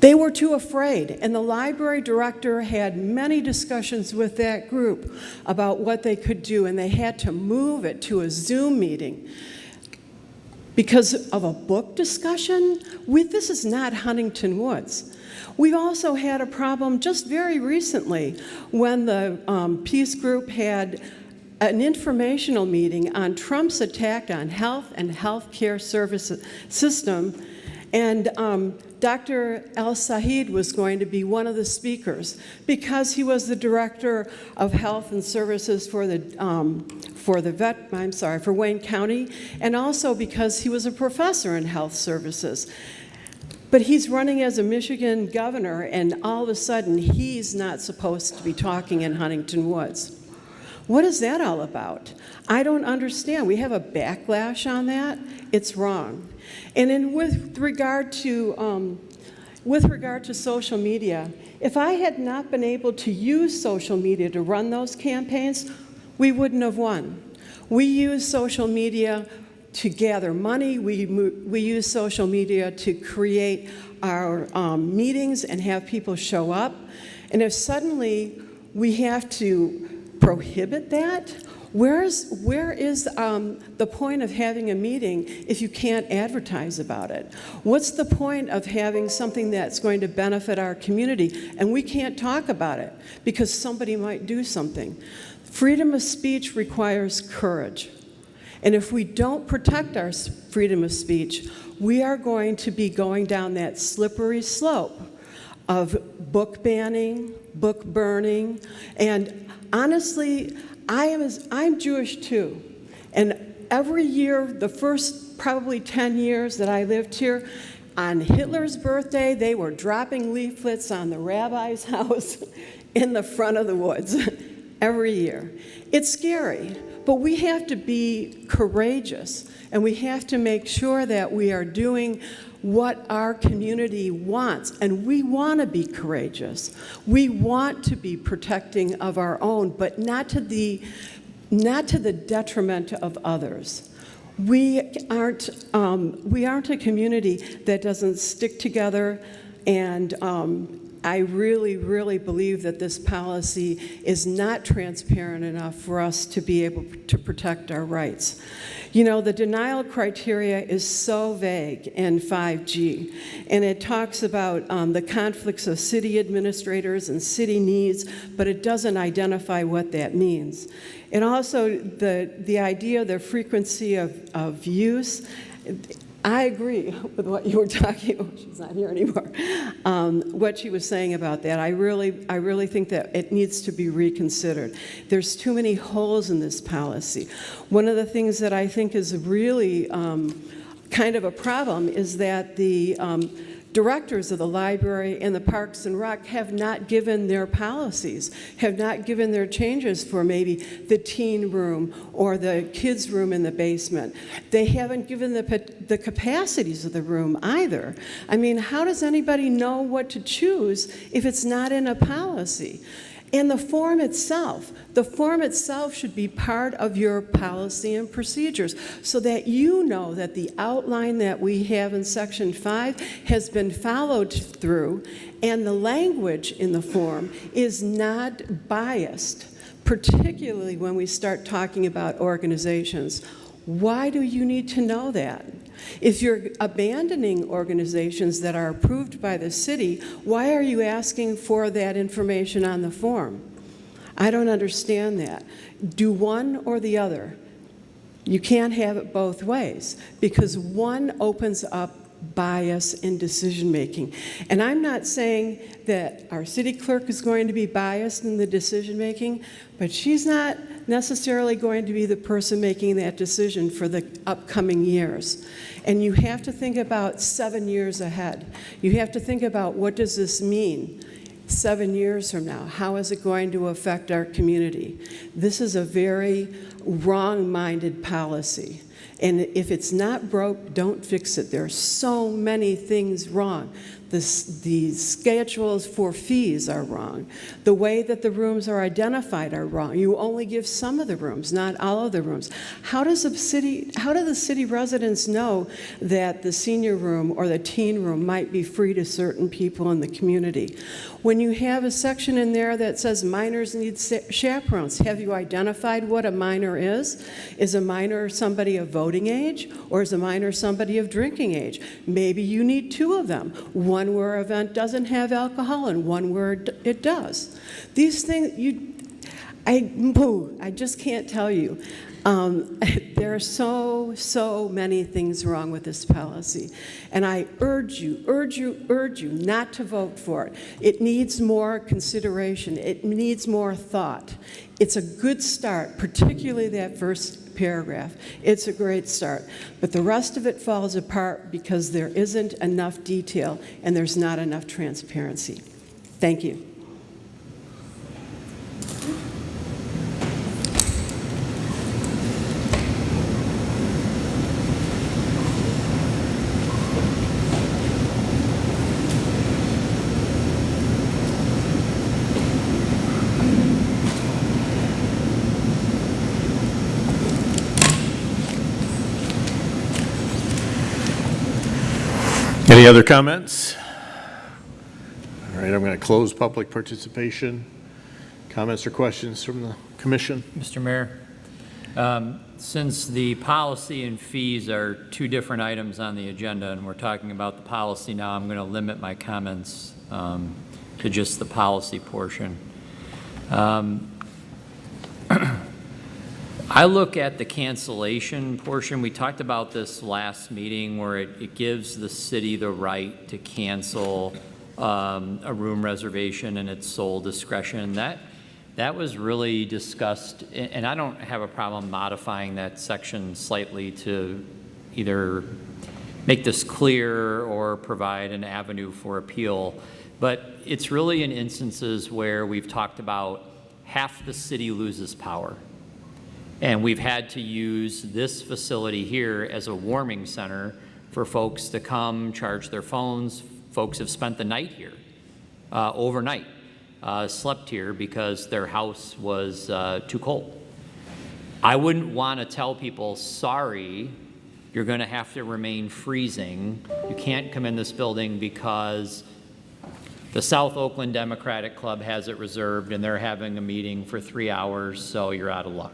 They were too afraid, and the library director had many discussions with that group about what they could do, and they had to move it to a Zoom meeting. Because of a book discussion? This is not Huntington Woods. We've also had a problem just very recently when the Peace Group had an informational meeting on Trump's attack on health and healthcare services system, and Dr. El-Said was going to be one of the speakers because he was the director of health and services for Wayne County, and also because he was a professor in health services. But he's running as a Michigan governor, and all of a sudden, he's not supposed to be talking in Huntington Woods. What is that all about? I don't understand. We have a backlash on that. It's wrong. And with regard to social media, if I had not been able to use social media to run those campaigns, we wouldn't have won. We use social media to gather money. We use social media to create our meetings and have people show up. And if suddenly we have to prohibit that, where is the point of having a meeting if you can't advertise about it? What's the point of having something that's going to benefit our community and we can't talk about it because somebody might do something? Freedom of speech requires courage. And if we don't protect our freedom of speech, we are going to be going down that slippery slope of book banning, book burning, and honestly, I'm Jewish too. And every year, the first probably 10 years that I lived here, on Hitler's birthday, they were dropping leaflets on the rabbi's house in the front of the woods every year. It's scary, but we have to be courageous, and we have to make sure that we are doing what our community wants, and we want to be courageous. We want to be protecting of our own, but not to the detriment of others. We aren't a community that doesn't stick together, and I really, really believe that this policy is not transparent enough for us to be able to protect our rights. You know, the denial criteria is so vague in 5G, and it talks about the conflicts of city administrators and city needs, but it doesn't identify what that means. And also the idea of the frequency of use, I agree with what you were talking about. She's not here anymore. What she was saying about that, I really think that it needs to be reconsidered. There's too many holes in this policy. One of the things that I think is really kind of a problem is that the directors of the library and the Parks and Rec have not given their policies, have not given their changes for maybe the teen room or the kids' room in the basement. They haven't given the capacities of the room either. I mean, how does anybody know what to choose if it's not in a policy? And the form itself should be part of your policy and procedures so that you know that the outline that we have in Section 5 has been followed through and the language in the form is not biased, particularly when we start talking about organizations. Why do you need to know that? If you're abandoning organizations that are approved by the city, why are you asking for that information on the form? I don't understand that. Do one or the other. You can't have it both ways because one opens up bias in decision making. And I'm not saying that our city clerk is going to be biased in the decision making, but she's not necessarily going to be the person making that decision for the upcoming years. And you have to think about 7 years ahead. You have to think about what does this mean 7 years from now? How is it going to affect our community? This is a very wrong-minded policy. And if it's not broke, don't fix it. There are so many things wrong. The schedules for fees are wrong. The way that the rooms are identified are wrong. You only give some of the rooms, not all of the rooms. How do the city residents know that the senior room or the teen room might be free to certain people in the community? When you have a section in there that says minors need chaperones, have you identified what a minor is? Is a minor somebody of voting age, or is a minor somebody of drinking age? Maybe you need two of them. One where an event doesn't have alcohol and one where it does. These things, I just can't tell you. There are so many things wrong with this policy. And I urge you not to vote for it. It needs more consideration. It needs more thought. It's a good start, particularly that first paragraph. It's a great start. But the rest of it falls apart because there isn't enough detail and there's not enough transparency. Thank you. Any other comments? All right, I'm going to close public participation. Comments or questions from the commission? Mr. Mayor, since the policy and fees are two different items on the agenda, and we're talking about the policy now, I'm going to limit my comments to just the policy portion. I look at the cancellation portion. We talked about this last meeting where it gives the city the right to cancel a room reservation in its sole discretion. That was really discussed, and I don't have a problem modifying that section slightly to either make this clear or provide an avenue for appeal. But it's really in instances where we've talked about half the city loses power. And we've had to use this facility here as a warming center for folks to come, charge their phones. Folks have spent the night here, overnight, slept here because their house was too cold. I wouldn't want to tell people, sorry, you're going to have to remain freezing. You can't come in this building because the South Oakland Democratic Club has it reserved and they're having a meeting for 3 hours, so you're out of luck.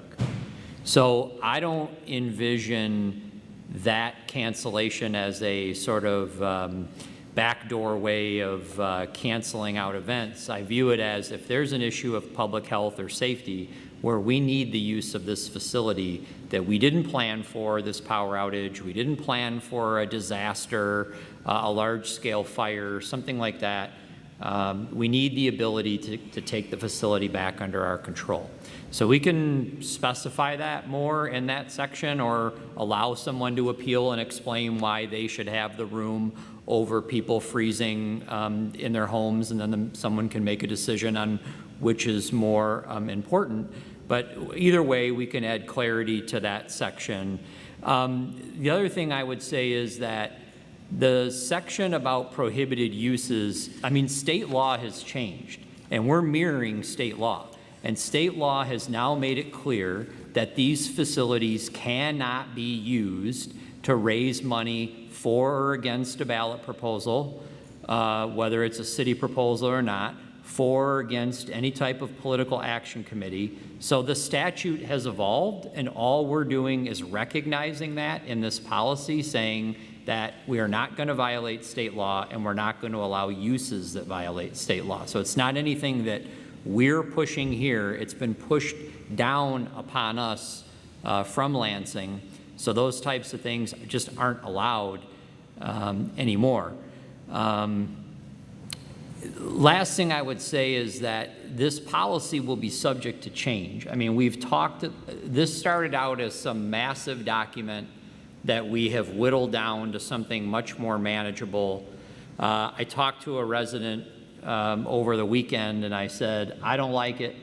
So I don't envision that cancellation as a sort of backdoor way of canceling out events. I view it as if there's an issue of public health or safety where we need the use of this facility that we didn't plan for, this power outage, we didn't plan for a disaster, a large-scale fire, something like that. We need the ability to take the facility back under our control. So we can specify that more in that section or allow someone to appeal and explain why they should have the room over people freezing in their homes, and then someone can make a decision on which is more important. But either way, we can add clarity to that section. The other thing I would say is that the section about prohibited uses, I mean, state law has changed, and we're mirroring state law. And state law has now made it clear that these facilities cannot be used to raise money for or against a ballot proposal, whether it's a city proposal or not, for or against any type of political action committee. So the statute has evolved, and all we're doing is recognizing that in this policy, saying that we are not going to violate state law and we're not going to allow uses that violate state law. So it's not anything that we're pushing here. It's been pushed down upon us from Lansing. So those types of things just aren't allowed anymore. Last thing I would say is that this policy will be subject to change. I mean, we've talked, this started out as some massive document that we have whittled down to something much more manageable. I talked to a resident over the weekend and I said, I don't like it.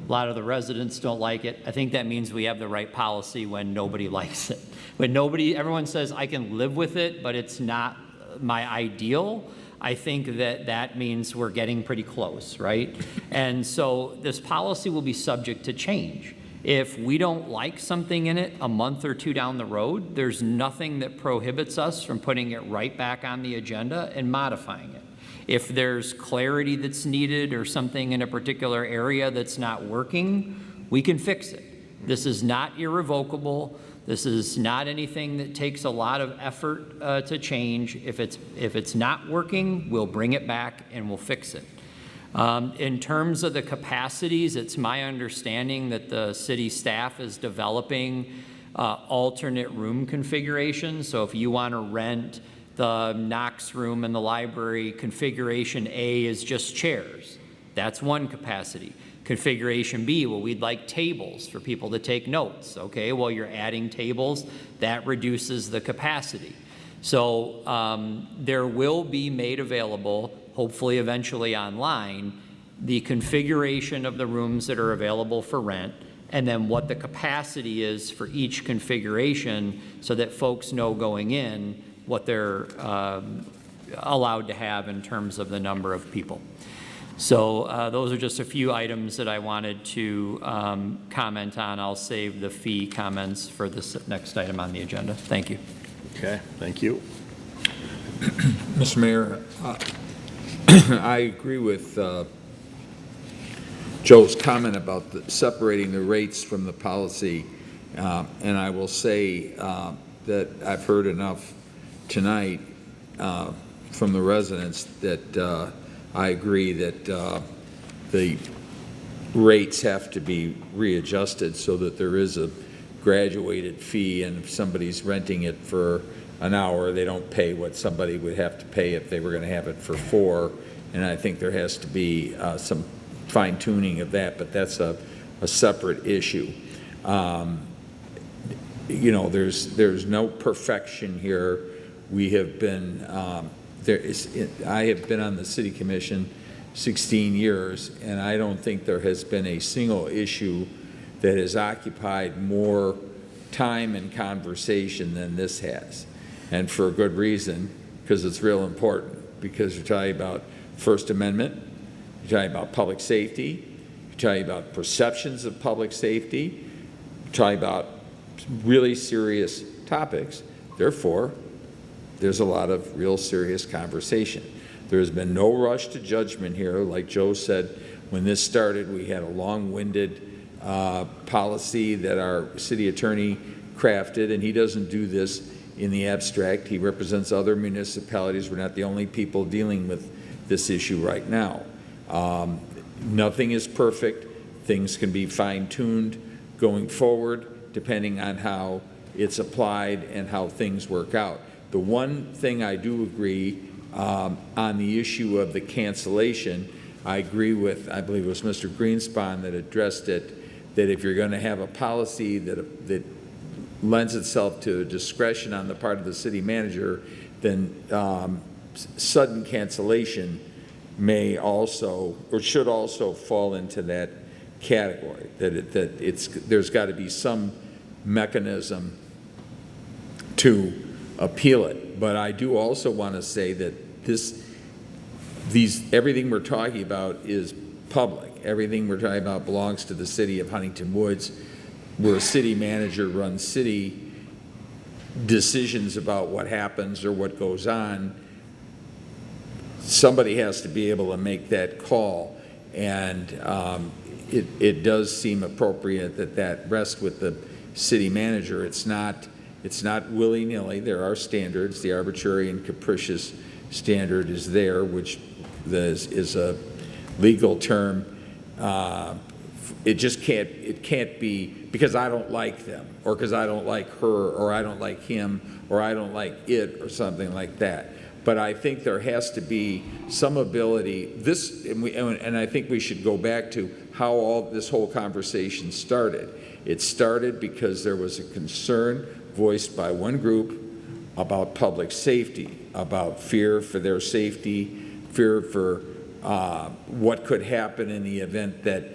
A lot of the residents don't like it. I think that means we have the right policy when nobody likes it. When everyone says, I can live with it, but it's not my ideal, I think that means we're getting pretty close, right? And so this policy will be subject to change. If we don't like something in it a month or two down the road, there's nothing that prohibits us from putting it right back on the agenda and modifying it. If there's clarity that's needed or something in a particular area that's not working, we can fix it. This is not irrevocable. This is not anything that takes a lot of effort to change. If it's not working, we'll bring it back and we'll fix it. In terms of the capacities, it's my understanding that the city staff is developing alternate room configurations. So if you want to rent the Knox room in the library, configuration A is just chairs. That's one capacity. Configuration B, well, we'd like tables for people to take notes. Okay, well, you're adding tables, that reduces the capacity. So there will be made available, hopefully eventually online, the configuration of the rooms that are available for rent, and then what the capacity is for each configuration so that folks know going in what they're allowed to have in terms of the number of people. So those are just a few items that I wanted to comment on. I'll save the fee comments for this next item on the agenda. Thank you. Okay, thank you. Mr. Mayor, I agree with Joe's comment about separating the rates from the policy, and I will say that I've heard enough tonight from the residents that I agree that the rates have to be readjusted so that there is a graduated fee, and if somebody's renting it for an hour, they don't pay what somebody would have to pay if they were going to have it for 4. And I think there has to be some fine tuning of that, but that's a separate issue. You know, there's no perfection here. We have been, I have been on the city commission 16 years, and I don't think there has been a single issue that has occupied more time and conversation than this has. And for a good reason, because it's real important, because you're talking about First Amendment, you're talking about public safety, you're talking about perceptions of public safety, you're talking about really serious topics. Therefore, there's a lot of real serious conversation. There's been no rush to judgment here. Like Joe said, when this started, we had a long-winded policy that our city attorney crafted, and he doesn't do this in the abstract. He represents other municipalities. We're not the only people dealing with this issue right now. Nothing is perfect. Things can be fine-tuned going forward depending on how it's applied and how things work out. The one thing I do agree on the issue of the cancellation, I agree with, I believe it was Mr. Greenspan that addressed it, that if you're going to have a policy that lends itself to discretion on the part of the city manager, then sudden cancellation may also, or should also fall into that category, that there's got to be some mechanism to appeal it. But I do also want to say that everything we're talking about is public. Everything we're talking about belongs to the city of Huntington Woods. We're a city manager, runs city decisions about what happens or what goes on. Somebody has to be able to make that call, and it does seem appropriate that rests with the city manager. It's not willy-nilly. There are standards. The arbitrary and capricious standard is there, which is a legal term. It can't be because I don't like them, or because I don't like her, or I don't like him, or I don't like it, or something like that. But I think there has to be some ability. And I think we should go back to how this whole conversation started. It started because there was a concern voiced by one group about public safety, about fear for their safety, fear for what could happen in the event that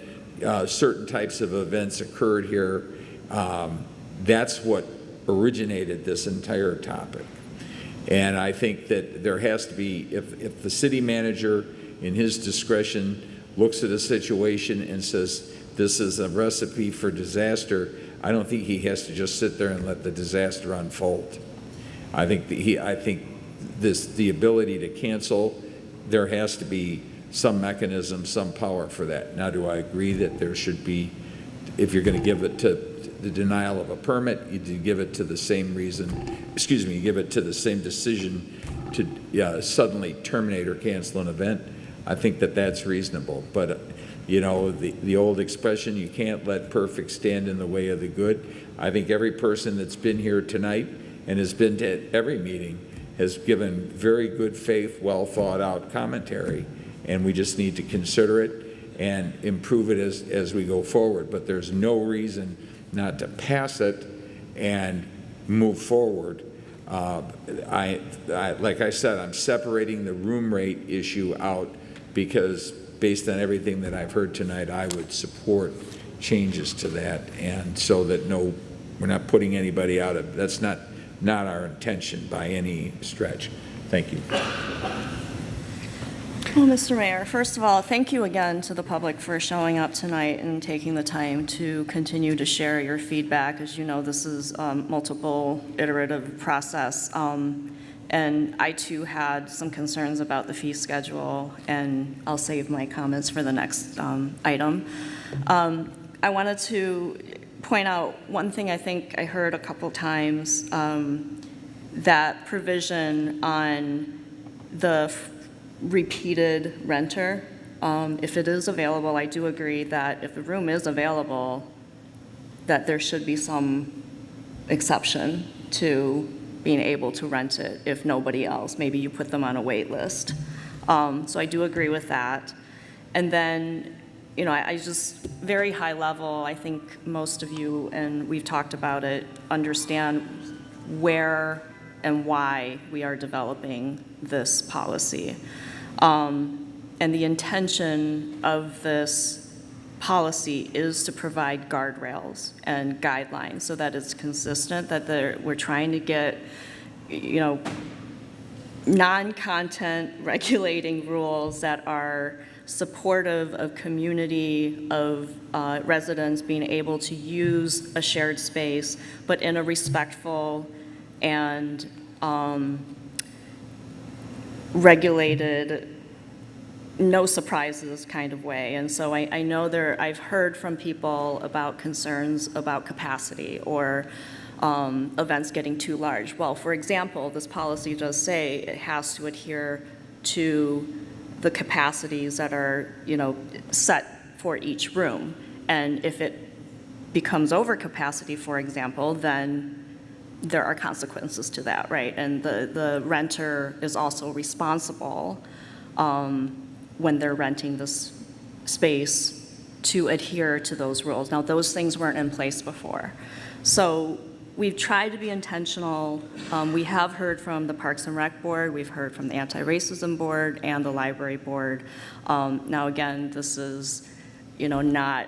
certain types of events occurred here. That's what originated this entire topic. And I think that there has to be, if the city manager in his discretion looks at a situation and says, this is a recipe for disaster, I don't think he has to just sit there and let the disaster unfold. I think the ability to cancel, there has to be some mechanism, some power for that. Now, do I agree that there should be, if you're going to give it to the denial of a permit, you give it to the same reason, you give it to the same decision to suddenly terminate or cancel an event? I think that that's reasonable. But, you know, the old expression, you can't let perfect stand in the way of the good. I think every person that's been here tonight and has been to every meeting has given very good faith, well thought out commentary, and we just need to consider it and improve it as we go forward. But there's no reason not to pass it and move forward. Like I said, I'm separating the room rate issue out because based on everything that I've heard tonight, I would support changes to that, and so that we're not putting anybody out of, that's not our intention by any stretch. Thank you. Well, Mr. Mayor, first of all, thank you again to the public for showing up tonight and taking the time to continue to share your feedback. As you know, this is a multiple iterative process. And I too had some concerns about the fee schedule, and I'll save my comments for the next item. I wanted to point out one thing I think I heard a couple times, that provision on the repeated renter. If it is available, I do agree that if the room is available, that there should be some exception to being able to rent it if nobody else. Maybe you put them on a wait list. So I do agree with that. And then, you know, I just, very high level, I think most of you, and we've talked about it, understand where and why we are developing this policy. And the intention of this policy is to provide guardrails and guidelines so that it's consistent, that we're trying to get, you know, non-content regulating rules that are supportive of community, of residents being able to use a shared space, but in a respectful and regulated, no surprises kind of way. And so I know I've heard from people about concerns about capacity or events getting too large. Well, for example, this policy does say it has to adhere to the capacities that are, you know, set for each room. And if it becomes over capacity, for example, then there are consequences to that, right? And the renter is also responsible when they're renting this space to adhere to those rules. Now, those things weren't in place before. So we've tried to be intentional. We have heard from the Parks and Rec Board, we've heard from the Anti-Racism Board and the Library Board. Now, again, this is, you know, not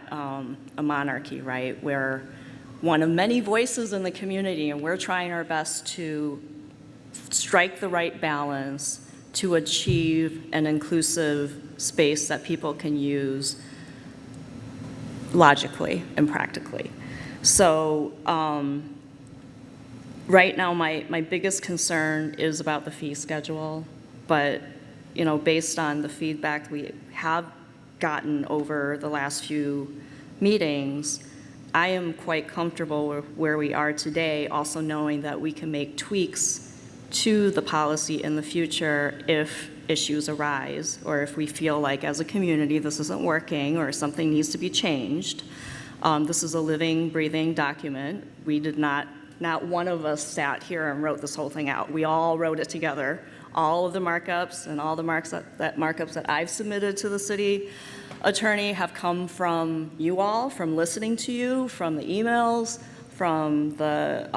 a monarchy, right? We're one of many voices in the community, and we're trying our best to strike the right balance to achieve an inclusive space that people can use logically and practically. So right now, my biggest concern is about the fee schedule, but, you know, based on the feedback we have gotten over the last few meetings, I am quite comfortable with where we are today, also knowing that we can make tweaks to the policy in the future if issues arise, or if we feel like as a community this isn't working or something needs to be changed. This is a living, breathing document. We did not one of us sat here and wrote this whole thing out. We all wrote it together. All of the markups and all the markups that I've submitted to the city attorney have come from you all, from listening to you, from the emails, from the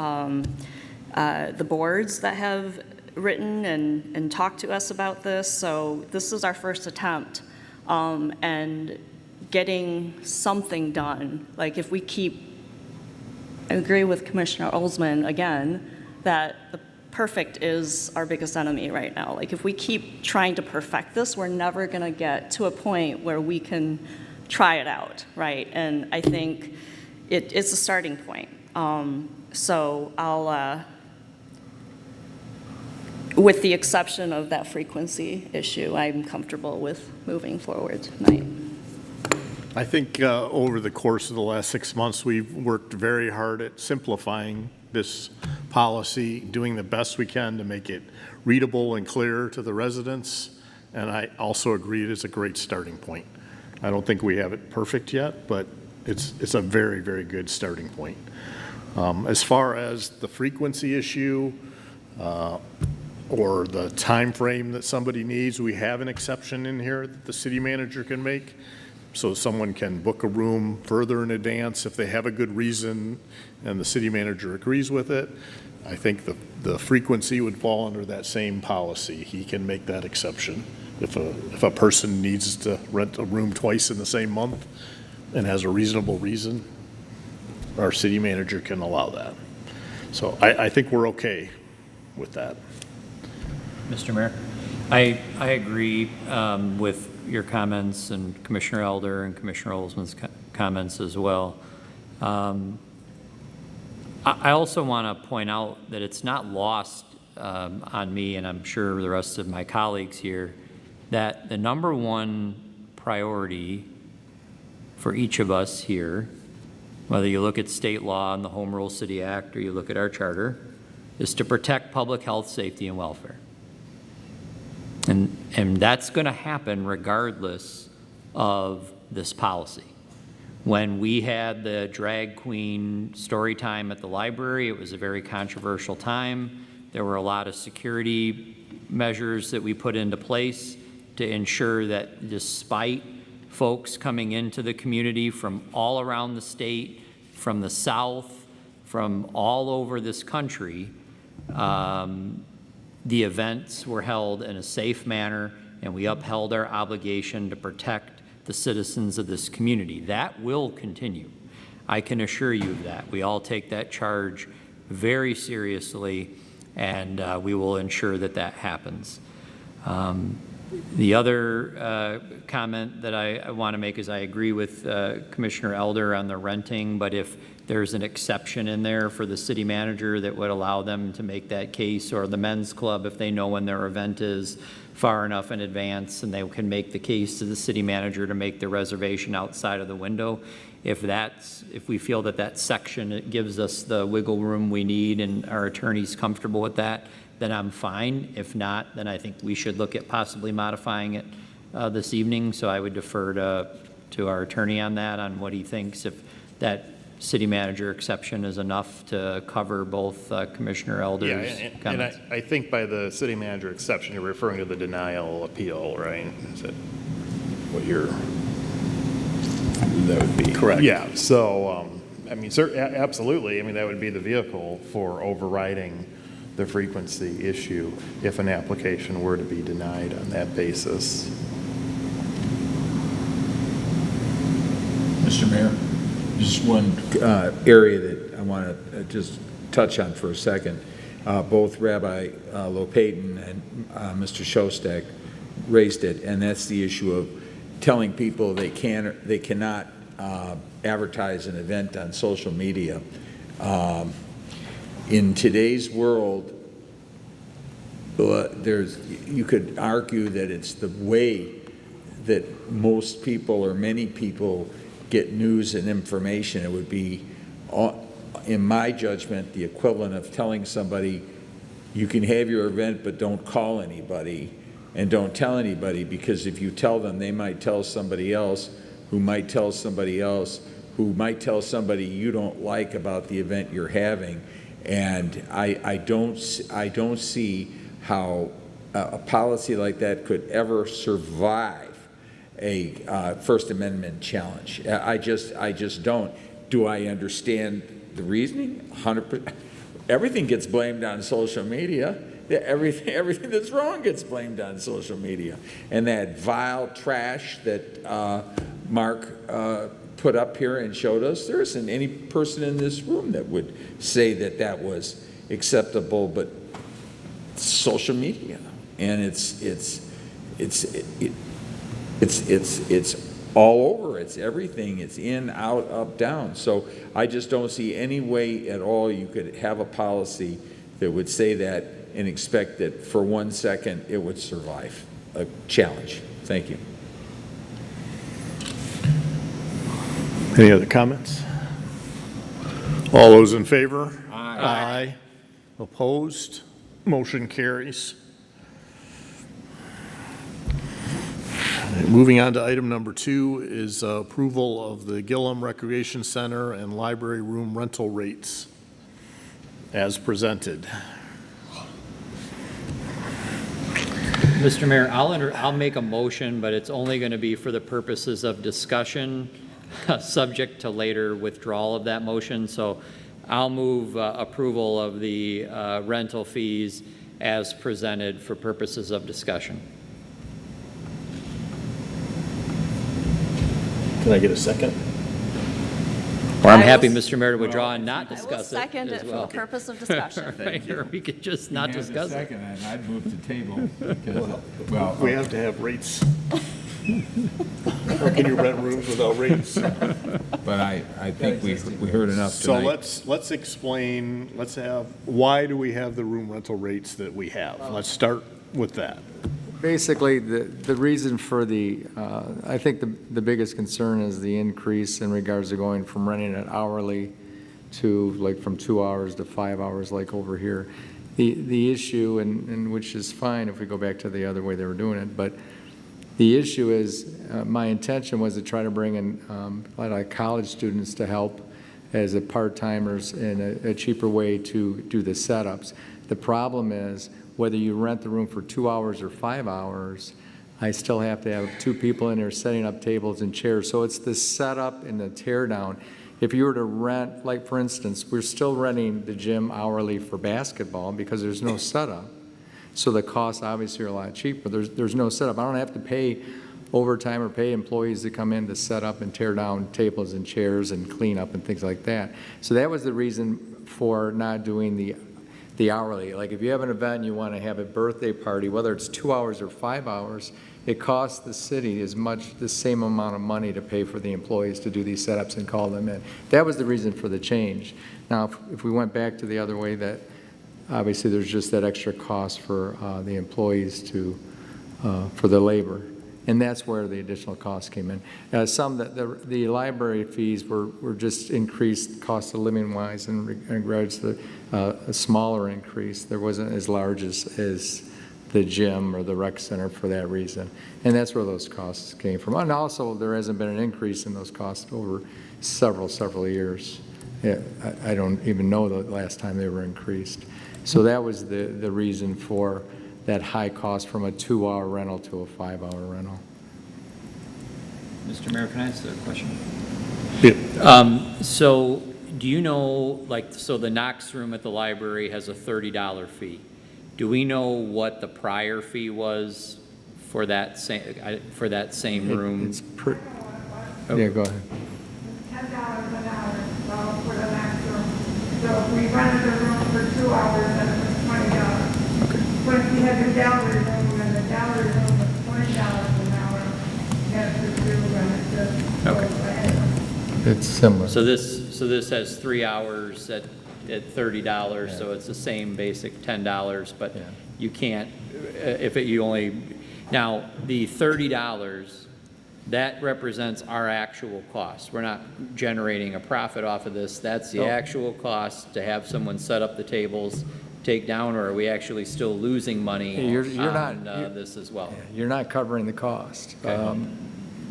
boards that have written and talked to us about this. So this is our first attempt. And getting something done. Like if we I agree with Commissioner Olsman again, that the perfect is our biggest enemy right now. Like if we keep trying to perfect this, we're never gonna get to a point where we can try it out, right? And I think it's a starting point. So I'll, with the exception of that frequency issue, I'm comfortable with moving forward tonight. I think over the course of the last 6 months, we've worked very hard at simplifying this policy, doing the best we can to make it readable and clear to the residents. And I also agree it is a great starting point. I don't think we have it perfect yet, but it's a very, very good starting point. As far as the frequency issue or the time frame that somebody needs, we have an exception in here that the city manager can make. So someone can book a room further in advance if they have a good reason and the city manager agrees with it. I think the frequency would fall under that same policy. He can make that exception. If a person needs to rent a room twice in the same month and has a reasonable reason, our city manager can allow that. So I think we're okay with that. Mr. Mayor, I agree with your comments and Commissioner Elder and Commissioner Olsman's comments as well. I also want to point out that it's not lost on me, and I'm sure the rest of my colleagues here, that the number one priority for each of us here, whether you look at state law and the Home Rule City Act or you look at our charter, is to protect public health, safety, and welfare. And that's going to happen regardless of this policy. When we had the drag queen story time at the library, it was a very controversial time. There were a lot of security measures that we put into place to ensure that despite folks coming into the community from all around the state, from the South, from all over this country, the events were held in a safe manner, and we upheld our obligation to protect the citizens of this community. That will continue. I can assure you of that. We all take that charge very seriously, and we will ensure that that happens. The other comment that I want to make is I agree with Commissioner Elder on the renting, but if there's an exception in there for the city manager that would allow them to make that case, or the men's club, if they know when their event is far enough in advance and they can make the case to the city manager to make the reservation outside of the window. If we feel that section gives us the wiggle room we need and our attorney's comfortable with that, then I'm fine. If not, then I think we should look at possibly modifying it this evening. So I would defer to our attorney on that, on what he thinks, if that city manager exception is enough to cover both Commissioner Elder's comments. And I think by the city manager exception, you're referring to the denial appeal, right? Is that what that would be? Correct. Yeah, so, I mean, absolutely. I mean, that would be the vehicle for overriding the frequency issue if an application were to be denied on that basis. Mr. Mayor, just one area that I want to just touch on for a second. Both Rabbi Lopatin and Mr. Shostak raised it, and that's the issue of telling people they cannot advertise an event on social media. In today's world, you could argue that it's the way that most people or many people get news and information. It would be, in my judgment, the equivalent of telling somebody, you can have your event, but don't call anybody and don't tell anybody, because if you tell them, they might tell somebody else who might tell somebody else who might tell somebody you don't like about the event you're having. And I don't see how a policy like that could ever survive a First Amendment challenge. I just don't. Do I understand the reasoning? 100%. Everything gets blamed on social media. Everything that's wrong gets blamed on social media. And that vile trash that Mark put up here and showed us, there isn't any person in this room that would say that that was acceptable, but social media, and it's all over. It's everything. It's in, out, up, down. So I just don't see any way at all you could have a policy that would say that and expect that for 1 second it would survive a challenge. Thank you. Any other comments? All those in favor? Aye. Opposed? Motion carries. Moving on to item number 2 is approval of the Gillum Recreation Center and library room rental rates as presented. Mr. Mayor, I'll make a motion, but it's only going to be for the purposes of discussion, subject to later withdrawal of that motion. So I'll move approval of the rental fees as presented for purposes of discussion. Can I get a second? Or I'm happy, Mr. Mayor, to withdraw and not discuss it. I will second it as for well. the purpose of discussion. Right, or we could just not discuss it. Second, and I'd move to table. Well, We have to have rates. How can you rent rooms without rates? but I think we heard enough So tonight. let's explain, why do we have the room rental rates that we have? Let's start with that. Basically, the reason for I think the biggest concern is the increase in regards to going from renting it hourly to like from 2 hours to 5 hours like over here. The issue, and which is fine if we go back to the other way they were doing it, but the issue is my intention was to try to bring in a lot of college students to help as a part-timers in a cheaper way to do the setups. The problem is whether you rent the room for 2 hours or 5 hours, I still have to have 2 people in there setting up tables and chairs. So it's the setup and the tear down. If you were to rent, like for instance, we're still renting the gym hourly for basketball because there's no setup. So the costs obviously are a lot cheaper. There's no setup. I don't have to pay overtime or pay employees to come in to set up and tear down tables and chairs and clean up and things like that. So that was the reason for not doing the hourly. Like if you have an event and you want to have a birthday party, whether it's 2 hours or 5 hours, it costs the city the same amount of money to pay for the employees to do these setups and call them in. That was the reason for the change. Now, if we went back to the other way, that obviously there's just that extra cost for the employees for the labor. And that's where the additional costs came in. The library fees were just increased cost of living wise in regards to a smaller increase. There wasn't as large as the gym or the rec center for that reason. And that's where those costs came from. And also there hasn't been an increase in those costs over several years. Yeah, I don't even know the last time they were increased. So that was the reason for that high cost from a 2-hour rental to a 5-hour rental. Mr. Mayor, can I answer that question? Yeah. So do you know, so the Knox room at the library has a $30 fee. Do we know what the prior fee was for that same room? Yeah, go ahead. $10 an hour, so for the next room. So if we rented the room for 2 hours, then it was $20. Okay. But if we had the gallery room, and the gallery room was $20 an hour, that's the two, and it's just. Okay. It's similar. So this has 3 hours at $30, so it's the same basic $10, but you can't, now the $30, that represents our actual cost. We're not generating a profit off of this. That's the actual cost to have someone set up the tables, take down, or are we actually still losing money on this as well? You're not covering the cost. Okay.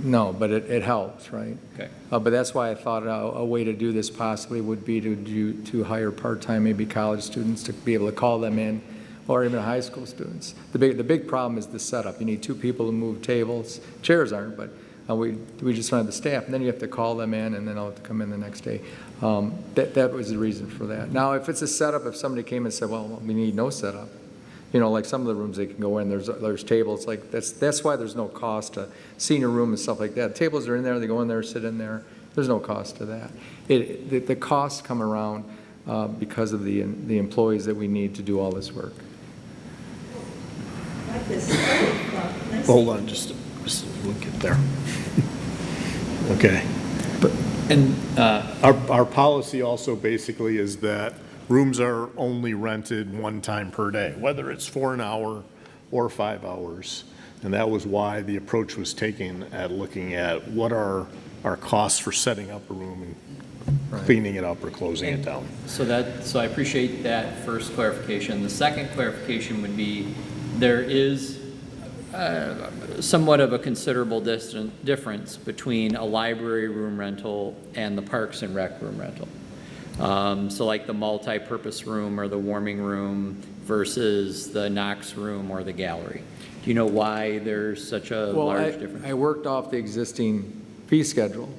No, but it helps, right? Okay. But that's why I thought a way to do this possibly would be to hire part-time, maybe college students, to be able to call them in, or even high school students. The big problem is the setup. You need 2 people to move tables. Chairs aren't, but we just don't have the staff. And then you have to call them in, and then they'll have to come in the next day. That was the reason for that. Now, if it's a setup, if somebody came and said, well, we need no setup, You know, like some of the rooms they can go in, there's tables, like, that's why there's no cost to senior room and stuff like that. Tables are in there, they go in there, sit in there, there's no cost to that. The costs come around because of the employees that we need to do all this work. Hold on, just we'll get there. Okay. And our policy also basically is that rooms are only rented one time per day, whether it's for an hour or 5 hours. And that was why the approach was taken at looking at what are our costs for setting up a room and cleaning it up or closing it down. So I appreciate that first clarification. The second clarification would be there is somewhat of a considerable difference between a library room rental and the Parks and Rec room rental. So like the multi-purpose room or the warming room versus the Knox room or the gallery. Do you know why there's such a large difference? I worked off the existing fee schedule.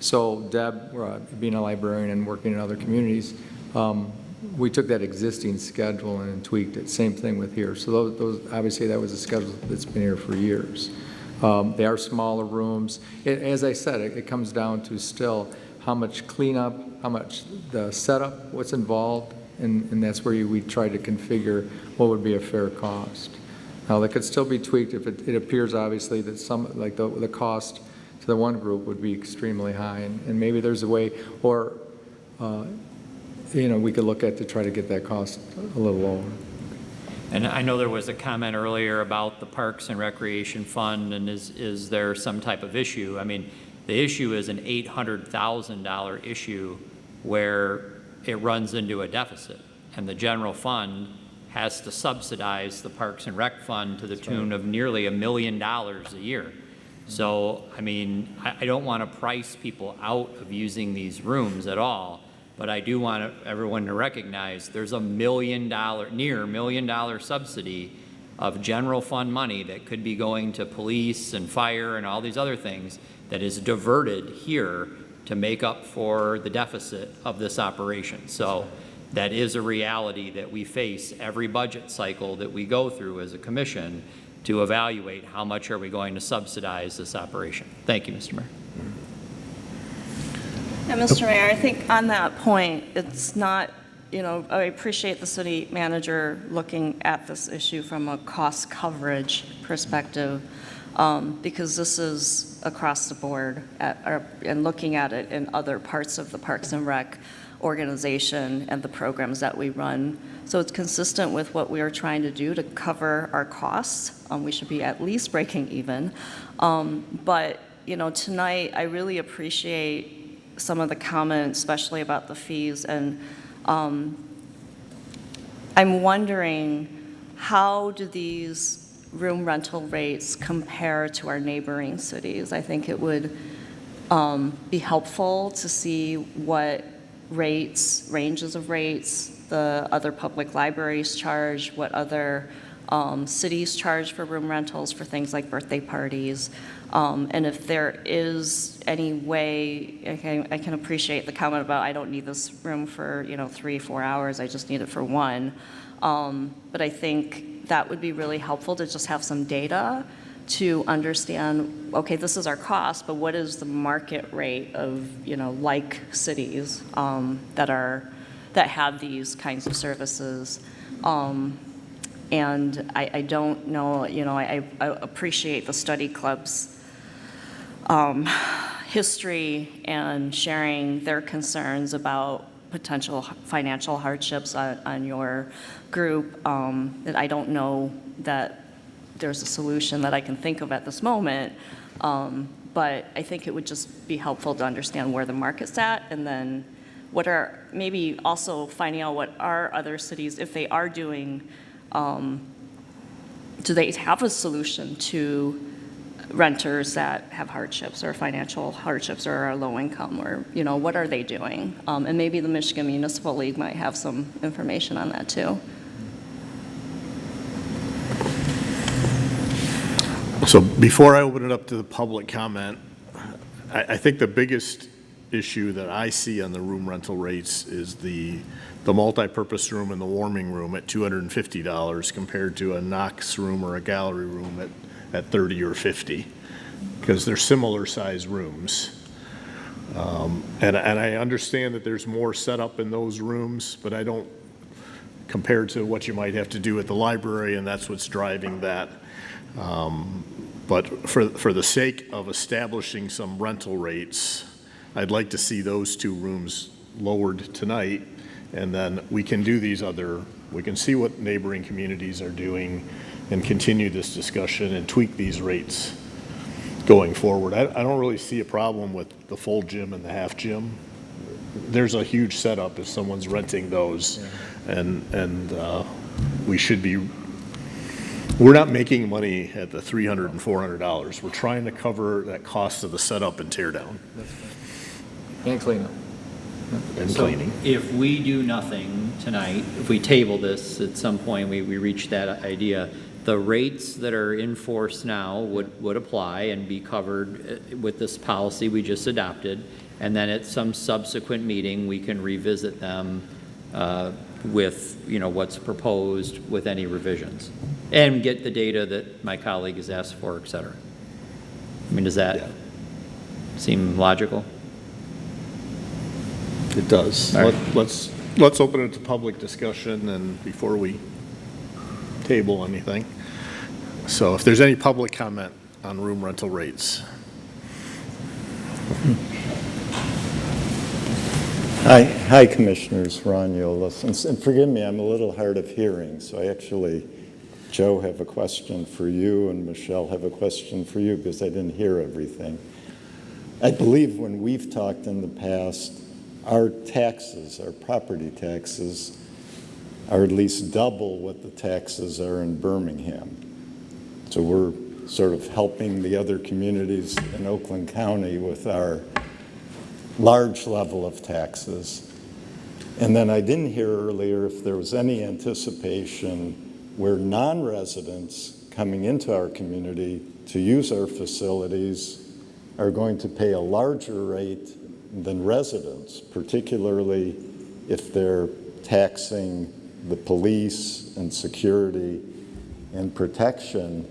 So Deb, being a librarian and working in other communities, we took that existing schedule and tweaked it. Same thing with here. So those obviously that was a schedule that's been here for years. They are smaller rooms. As I said, it comes down to still how much cleanup, how much the setup, what's involved, and that's where we try to configure what would be a fair cost. Now, that could still be tweaked if it appears obviously that some, like the cost to the one group would be extremely high, and maybe there's a way, or we could look at to try to get that cost a little lower. And I know there was a comment earlier about the Parks and Recreation Fund, and is there some type of issue? I mean, the issue is an $800,000 issue where it runs into a deficit, and the general fund has to subsidize the Parks and Rec Fund to the tune of nearly $1 million a year. So, I mean, I don't want to price people out of using these rooms at all, but I do want everyone to recognize there's a near $1 million subsidy of general fund money that could be going to police and fire and all these other things that is diverted here to make up for the deficit of this operation. So that is a reality that we face every budget cycle that we go through as a commission to evaluate how much are we going to subsidize this operation. Thank you, Mr. Mayor. Yeah, Mr. Mayor, I think on that point, it's not, I appreciate the city manager looking at this issue from a cost coverage perspective, because this is across the board and looking at it in other parts of the Parks and Rec organization and the programs that we run. So it's consistent with what we are trying to do to cover our costs. We should be at least breaking even. But, tonight I really appreciate some of the comments, especially about the fees. And I'm wondering, how do these room rental rates compare to our neighboring cities? I think it would be helpful to see what ranges of rates the other public libraries charge, what other cities charge for room rentals for things like birthday parties. And if there is any way, I can appreciate the comment about I don't need this room for 3-4 hours, I just need it for 1. But I think that would be really helpful to just have some data to understand, okay, this is our cost, but what is the market rate of like cities that have these kinds of services. And I don't know, I appreciate the study club's history and sharing their concerns about potential financial hardships on your group. And I don't know that there's a solution that I can think of at this moment, but I think it would just be helpful to understand where the market's at, and then maybe also finding out what are other cities, if they are doing, do they have a solution to renters that have hardships or financial hardships or are low income, or what are they doing? And maybe the Michigan Municipal League might have some information on that too. So before I open it up to the public comment, I think the biggest issue that I see on the room rental rates is the multipurpose room and the warming room at $250 compared to a Knox room or a gallery room at $30 or $50, because they're similar size rooms. And I understand that there's more setup in those rooms, but I don't, compared to what you might have to do at the library, and that's what's driving that. But for the sake of establishing some rental rates, I'd like to see those two rooms lowered tonight, and then we can do these we can see what neighboring communities are doing and continue this discussion and tweak these rates going forward. I don't really see a problem with the full gym and the half gym. There's a huge setup if someone's renting those, and we should be. We're not making money at the $300 and $400. We're trying to cover that cost of the setup and tear down. And cleanup. And So cleaning. if we do nothing tonight, if we table this at some point, we reach that idea, the rates that are in force now would apply and be covered with this policy we just adopted. And then at some subsequent meeting, we can revisit them with, what's proposed with any revisions. And get the data that my colleague has asked for, et cetera. I mean, does that seem logical? It does. All right. Let's open it to public discussion and before we table anything. So if there's any public comment on room rental rates. Hi, Commissioners. Ron Yolis. And forgive me, I'm a little hard of hearing, so Joe, have a question for you, and Michelle have a question for you, because I didn't hear everything. I believe when we've talked in the past, our taxes, our property taxes, are at least double what the taxes are in Birmingham. So we're sort of helping the other communities in Oakland County with our large level of taxes. And then I didn't hear earlier if there was any anticipation where non-residents coming into our community to use our facilities are going to pay a larger rate than residents, particularly if they're taxing the police and security and protection.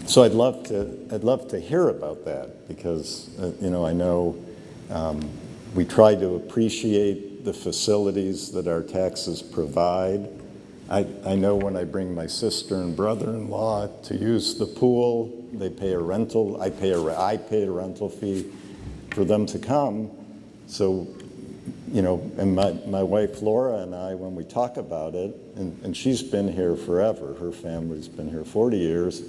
So I'd love to hear about that, because I know we try to appreciate the facilities that our taxes provide. I know when I bring my sister and brother-in-law to use the pool, they pay a rental. I pay a rental fee for them to come. So, and my wife Laura and I, when we talk about it, and she's been here forever, her family's been here 40 years,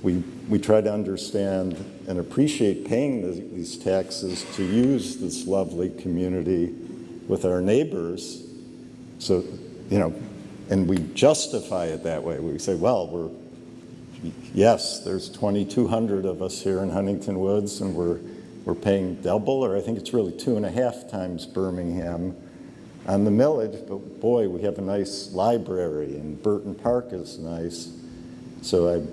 we try to understand and appreciate paying these taxes to use this lovely community with our neighbors. So, and we justify it that way. We say, well, yes, there's 2,200 of us here in Huntington Woods, and we're paying double, or I think it's really 2.5 times Birmingham on the millage, but boy, we have a nice library, and Burton Park is nice. So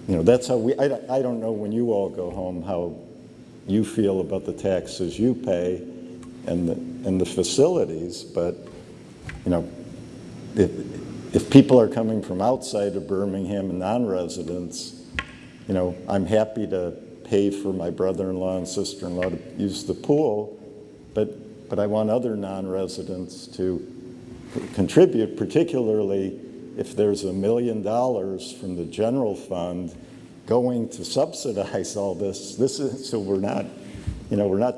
that's how I don't know when you all go home how you feel about the taxes you pay and the facilities, but if people are coming from outside of Birmingham and non-residents, I'm happy to pay for my brother-in-law and sister-in-law to use the pool, but I want other non-residents to contribute, particularly if there's $1 million from the general fund going to subsidize all this. So we're not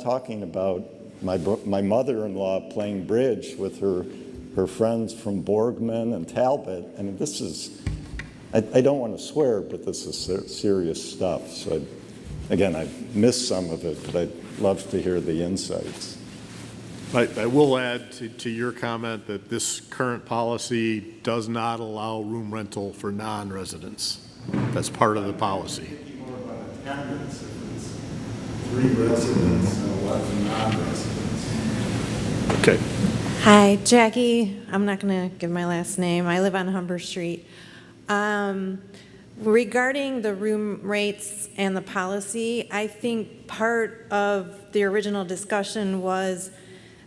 talking about my mother-in-law playing bridge with her friends from Borgman and Talbot. I mean, this is, I don't want to swear, but this is serious stuff. So again, I missed some of it, but I'd love to hear the insights. I will add to your comment that this current policy does not allow room rental for non-residents. That's part of the policy. More about attendance, if it's 3 residents and 11 non-residents. Okay. Hi, Jackie. I'm not going to give my last name. I live on Humber Street. Regarding the room rates and the policy, I think part of the original discussion was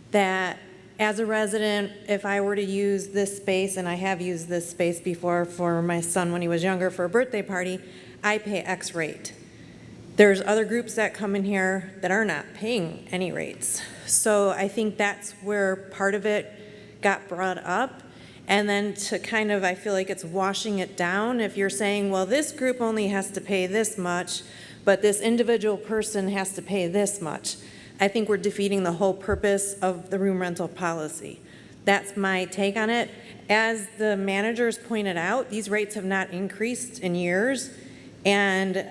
that as a resident, if I were to use this space, and I have used this space before for my son when he was younger for a birthday party, I pay X rate. There's other groups that come in here that are not paying any rates. So I think that's where part of it got brought up. And then to kind of, I feel like it's washing it down. If you're saying, well, this group only has to pay this much, but this individual person has to pay this much, I think we're defeating the whole purpose of the room rental policy. That's my take on it. As the managers pointed out, these rates have not increased in years, and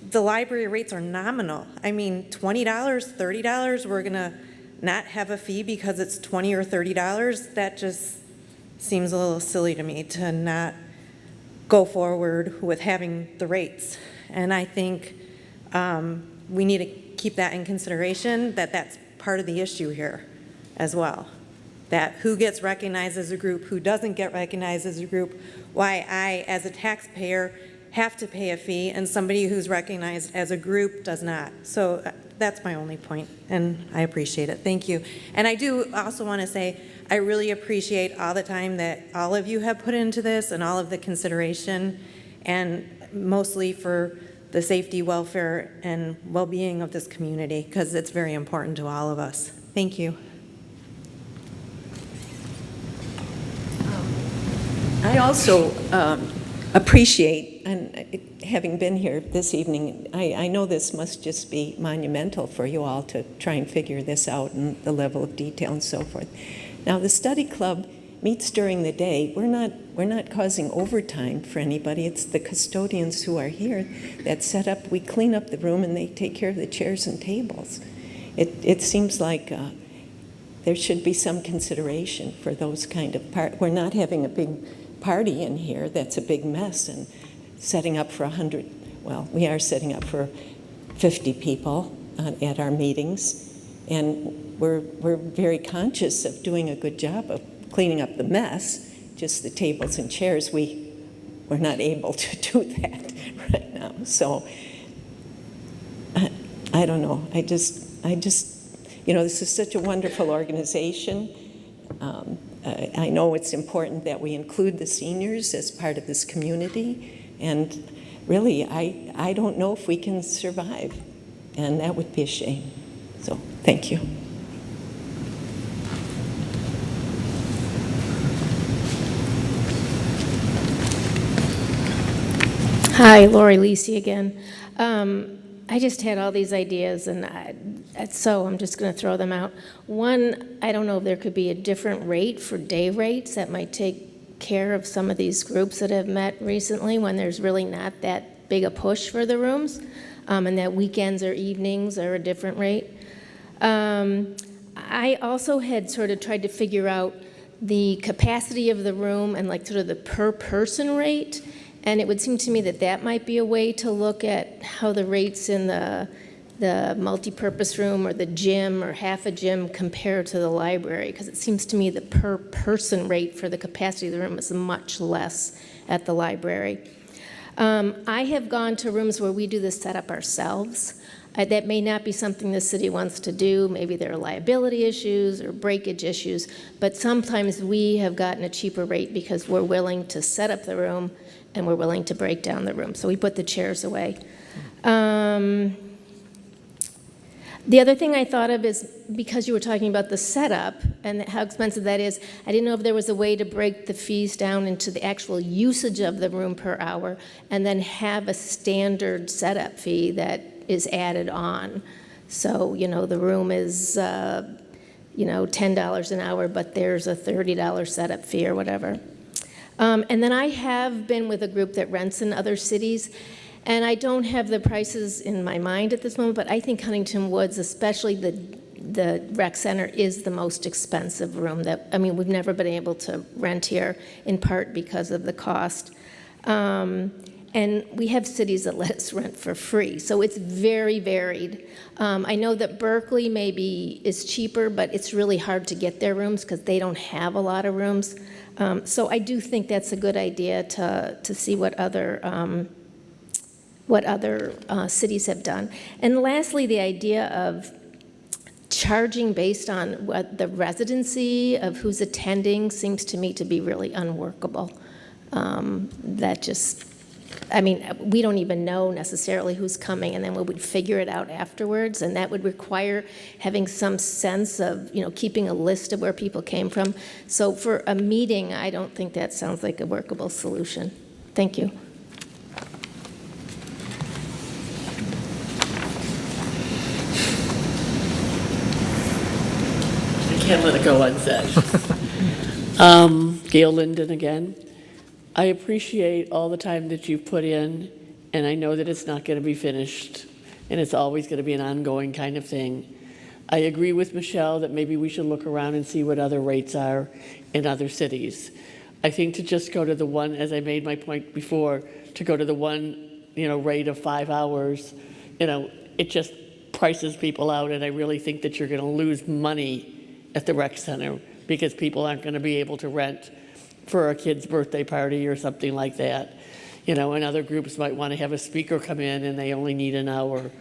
the library rates are nominal. I mean, $20, $30, we're gonna not have a fee because it's $20 or $30. That just seems a little silly to me to not go forward with having the rates. And I think we need to keep that in consideration, that that's part of the issue here as well. That who gets recognized as a group, who doesn't get recognized as a group, why I, as a taxpayer, have to pay a fee and somebody who's recognized as a group does not. So that's my only point, and I appreciate it. Thank you. And I do also want to say, I really appreciate all the time that all of you have put into this and all of the consideration, and mostly for the safety, welfare, and well-being of this community, because it's very important to all of us. Thank you. I also appreciate, and having been here this evening, I know this must just be monumental for you all to try and figure this out and the level of detail and so forth. Now, the study club meets during the day. We're not causing overtime for anybody. It's the custodians who are here that set up. We clean up the room and they take care of the chairs and tables. It seems like there should be some consideration for those kind of We're not having a big party in here that's a big mess and setting up for 100. Well, we are setting up for 50 people at our meetings. And we're very conscious of doing a good job of cleaning up the mess, just the tables and chairs. We're not able to do that right now. So I don't know. I just, this is such a wonderful organization. I know it's important that we include the seniors as part of this community. And really, I don't know if we can survive. And that would be a shame. So, thank you. Hi, Lori Lisi again. I just had all these ideas, and so I'm just going to throw them out. One, I don't know if there could be a different rate for day rates that might take care of some of these groups that have met recently when there's really not that big a push for the rooms, and that weekends or evenings are a different rate. I also had sort of tried to figure out the capacity of the room and like sort of the per person rate, and it would seem to me that that might be a way to look at how the rates in the multi-purpose room or the gym or half a gym compare to the library, because it seems to me the per person rate for the capacity of the room is much less at the library. I have gone to rooms where we do the setup ourselves. That may not be something the city wants to do. Maybe there are liability issues or breakage issues, but sometimes we have gotten a cheaper rate because we're willing to set up the room and we're willing to break down the room. So we put the chairs away. The other thing I thought of is, because you were talking about the setup and how expensive that is, I didn't know if there was a way to break the fees down into the actual usage of the room per hour and then have a standard setup fee that is added on. So, the room is, $10 an hour, but there's a $30 setup fee or whatever. And then I have been with a group that rents in other cities, and I don't have the prices in my mind at this moment, but I think Huntington Woods, especially the rec center, is the most expensive room we've never been able to rent here, in part because of the cost. And we have cities that let us rent for free, so it's very varied. I know that Berkeley maybe is cheaper, but it's really hard to get their rooms because they don't have a lot of rooms. So I do think that's a good idea to see what other cities have done. And lastly, the idea of charging based on what the residency of who's attending seems to me to be really unworkable. That just, I mean, we don't even know necessarily who's coming, and then we would figure it out afterwards, and that would require having some sense of, keeping a list of where people came from. So for a meeting, I don't think that sounds like a workable solution. Thank you. Can't let it go unsaid. Gail Linden again. I appreciate all the time that you've put in, and I know that it's not going to be finished, and it's always going to be an ongoing kind of thing. I agree with Michelle that maybe we should look around and see what other rates are in other cities. I think to just go to the one, as I made my point before, to go to the one, rate of 5 hours, it just prices people out, and I really think that you're going to lose money at the rec center because people aren't going to be able to rent for a kid's birthday party or something like that. And other groups might want to have a speaker come in and they only need an hour.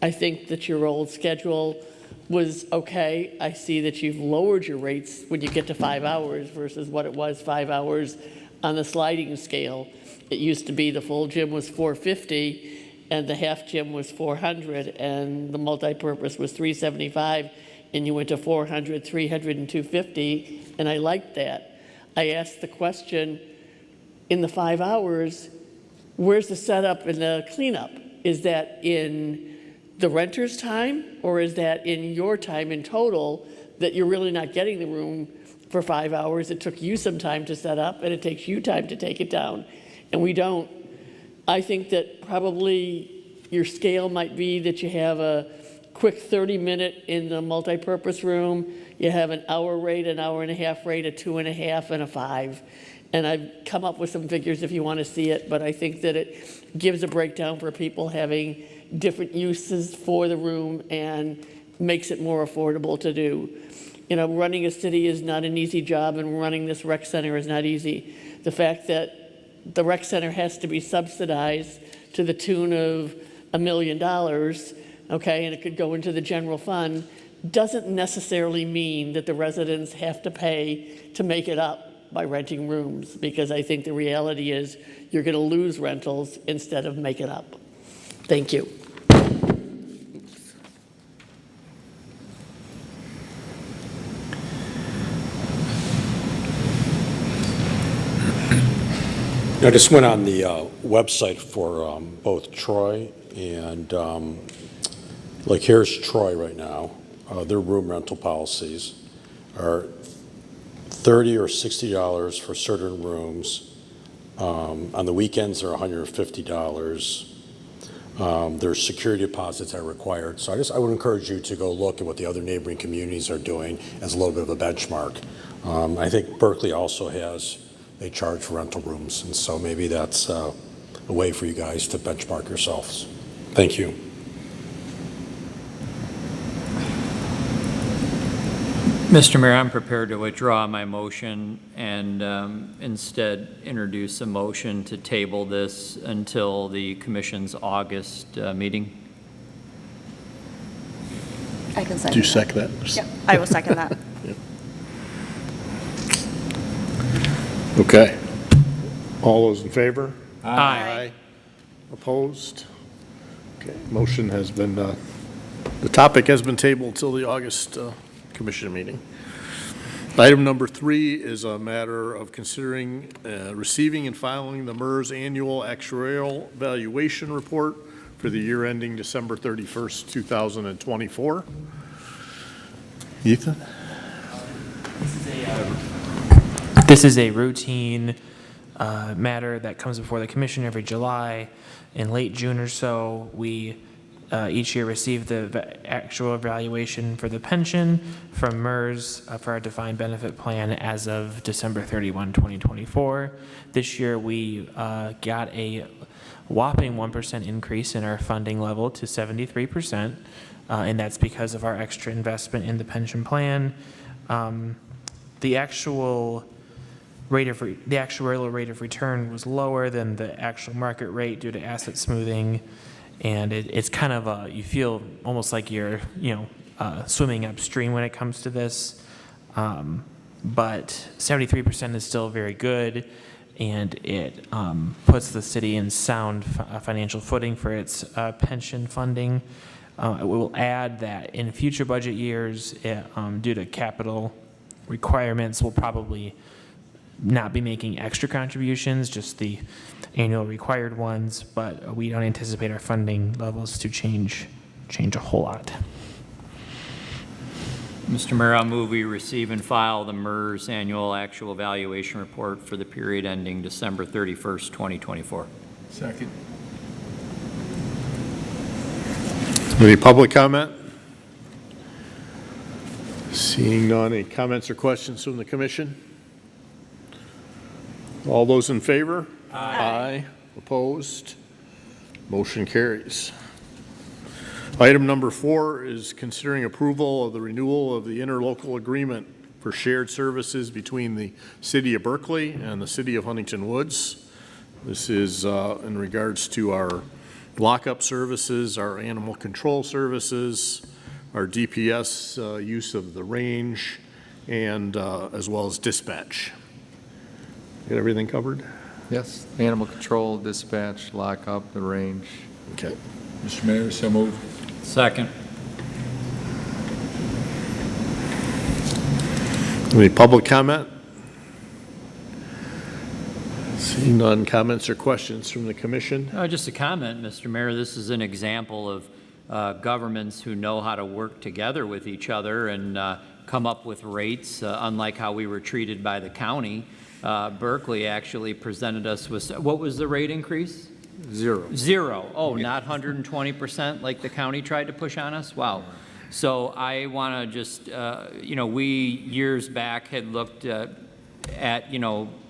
I think that your old schedule was okay. I see that you've lowered your rates when you get to 5 hours versus what it was 5 hours on the sliding scale. It used to be the full gym was $450 and the half gym was $400 and the multi-purpose was $375. And you went to $400, $300, and $250, and I liked that. I asked the question, in the 5 hours, where's the setup and the cleanup? Is that in the renter's time, or is that in your time in total that you're really not getting the room for 5 hours? It took you some time to set up, and it takes you time to take it down, and we don't. I think that probably your scale might be that you have a quick 30-minute in the multi-purpose room, you have an hour rate, an hour and a half rate, a 2.5, and a 5. And I've come up with some figures if you want to see it, but I think that it gives a breakdown for people having different uses for the room and makes it more affordable to do. Running a city is not an easy job, and running this rec center is not easy. The fact that the rec center has to be subsidized to the tune of $1 million, okay, and it could go into the general fund, doesn't necessarily mean that the residents have to pay to make it up by renting rooms, because I think the reality is you're going to lose rentals instead of make it up. Thank you. I just went on the website for both Troy and here's Troy right now. Their room rental policies are $30 or $60 for certain rooms. On the weekends, they're $150. There's security deposits are required. So I would encourage you to go look at what the other neighboring communities are doing as a little bit of a benchmark. I think Berkeley also they charge for rental rooms, and so maybe that's a way for you guys to benchmark yourselves. Thank you. Mr. Mayor, I'm prepared to withdraw my motion and instead introduce a motion to table this until the commission's August meeting. I can second. Do you second that? Yep, I will second that. Yep. Okay. All those in favor? Aye. Opposed? Okay, motion has been, the topic has been tabled till the August commission meeting. Item number 3 is a matter of considering receiving and filing the MERS annual actuarial valuation report for the year ending December 31st, 2024. Ethan? This is a routine matter that comes before the commission every July. In late June or so, we each year receive the actual evaluation for the pension from MERS for our defined benefit plan as of December 31, 2024. This year we got a whopping 1% increase in our funding level to 73%, and that's because of our extra investment in the pension plan. The actuarial rate of return was lower than the actual market rate due to asset smoothing, and it's kind of you feel almost like you're swimming upstream when it comes to this, but 73% is still very good, and it puts the city in sound financial footing for its pension funding. It will add that in future budget years, due to capital requirements, we'll probably not be making extra contributions, just the annual required ones, but we don't anticipate our funding levels to change a whole lot. Mr. Mayor, I'll move we receive and file the MERS Annual Actual Valuation Report for the period ending December 31st, 2024. Second. Any public comment? Seeing none, any comments or questions from the commission? All those in favor? Aye. Opposed? Motion carries. Item number 4 is considering approval of the renewal of the interlocal agreement for shared services between the City of Berkeley and the City of Huntington Woods. This is in regards to our lockup services, our animal control services, our DPS use of the range, and as well as dispatch. Get everything covered? Yes, animal control, dispatch, lockup, the range. Okay. Mr. Mayor, so moved. Second. Any public comment? Seeing none, comments or questions from the commission? Just a comment, Mr. Mayor. This is an example of governments who know how to work together with each other and come up with rates, unlike how we were treated by the county. Berkeley actually presented us with, what was the rate increase? Zero. Oh, not 120% like the county tried to push on us? Wow. So I want to just, we years back had looked at,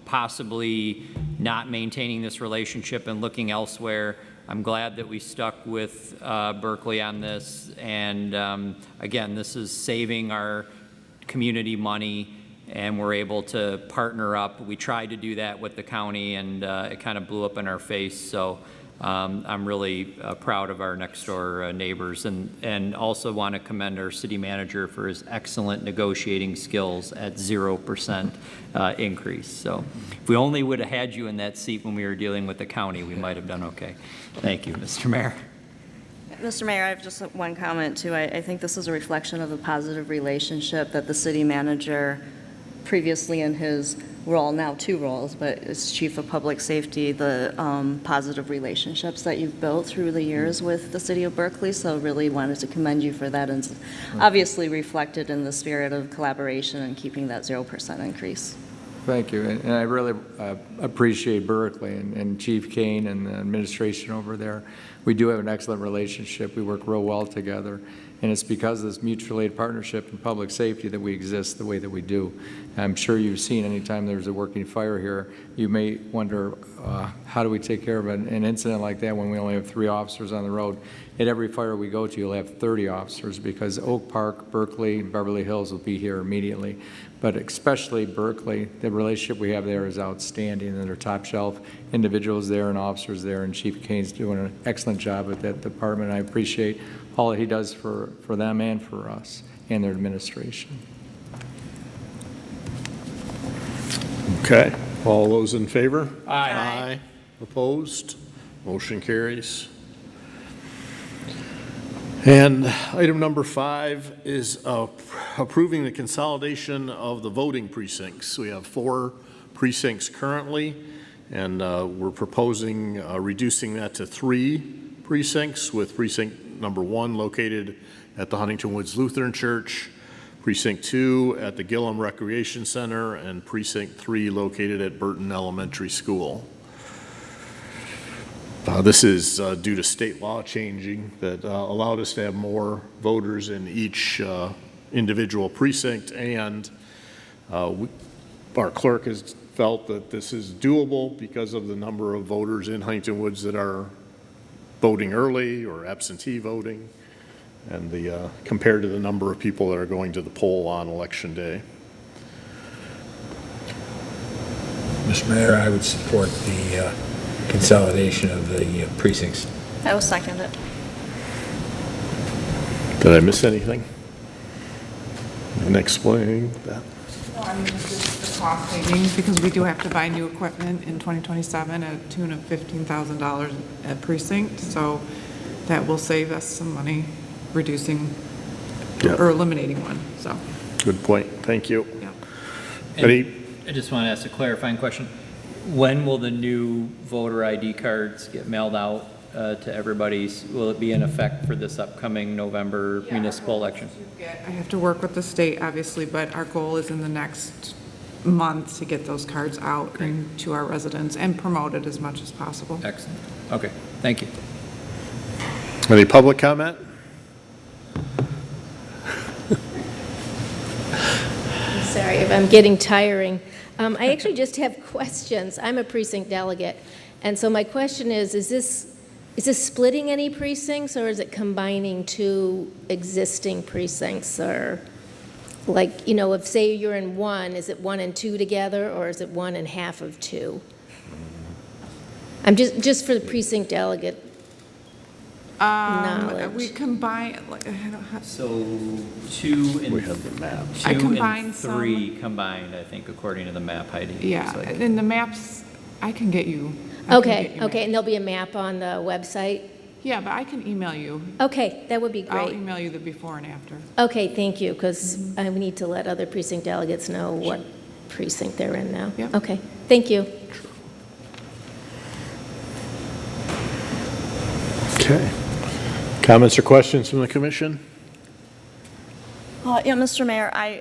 possibly not maintaining this relationship and looking elsewhere. I'm glad that we stuck with Berkeley on this. And again, this is saving our community money, and we're able to partner up. We tried to do that with the county, and it kind of blew up in our face. So I'm really proud of our next door neighbors, and also want to commend our city manager for his excellent negotiating skills at 0% increase. So if we only would have had you in that seat when we were dealing with the county, we might have done okay. Thank you, Mr. Mayor. Mr. Mayor, I have just one comment too. I think this is a reflection of the positive relationship that the city manager previously in his role, now 2 roles, but as Chief of Public Safety, the positive relationships that you've built through the years with the City of Berkeley. So really wanted to commend you for that, and obviously reflected in the spirit of collaboration and keeping that 0% increase. Thank you, and I really appreciate Berkeley and Chief Kane and the administration over there. We do have an excellent relationship. We work real well together, and it's because of this mutual aid partnership in public safety that we exist the way that we do. I'm sure you've seen anytime there's a working fire here, you may wonder, how do we take care of an incident like that when we only have 3 officers on the road? At every fire we go to, you'll have 30 officers, because Oak Park, Berkeley, and Beverly Hills will be here immediately. But especially Berkeley, the relationship we have there is outstanding, and they're top shelf individuals there and officers there, and Chief Kane's doing an excellent job at that department. I appreciate all that he does for them and for us and their administration. Okay. All those in favor? Aye. Aye. Opposed? Motion carries. And item number 5 is approving the consolidation of the voting precincts. We have 4 precincts currently, and we're proposing reducing that to 3 precincts, with precinct number 1 located at the Huntington Woods Lutheran Church, precinct 2 at the Gillum Recreation Center, and precinct 3 located at Burton Elementary School. This is due to state law changing that allowed us to have more voters in each individual precinct, and our clerk has felt that this is doable because of the number of voters in Huntington Woods that are voting early or absentee voting, and compared to the number of people that are going to the poll on Election Day. Mr. Mayor, I would support the consolidation of the precincts. I will second it. Did I miss anything? And explain that. Well, I mean, it's just the cost savings, because we do have to buy new equipment in 2027 at a tune of $15,000 a precinct, so that will save us some money reducing or eliminating one, so. Good point. Thank you. Yeah. I just want to ask a clarifying question. When will the new voter ID cards get mailed out to everybody? Will it be in effect for this upcoming November municipal election? I have to work with the state, obviously, but our goal is in the next month to get those cards out and to our residents and promoted as much as possible. Excellent. Okay, thank you. Any public comment? I'm sorry if I'm getting tiring. I actually just have questions. I'm a precinct delegate, and so my question is this splitting any precincts, or is it combining two existing precincts? Or like, you know, if say you're in one, is it 1 and 2 together, or is it 1 and half of 2? I'm just for the precinct delegate knowledge. We combine, like, I don't have. So 2 and We have the map. I 2 combined and 3 combined, I think, according to the map, Heidi. Yeah, So I- and the maps, I can get you. Okay, and there'll be a map on the website? Yeah, but I can email you. Okay, that would be I'll great. email you the before and after. Okay, thank you, because I need to let other precinct delegates know what precinct they're in now. Yep. Okay, thank you. Okay. Comments or questions from the commission? Yeah, Mr. Mayor, I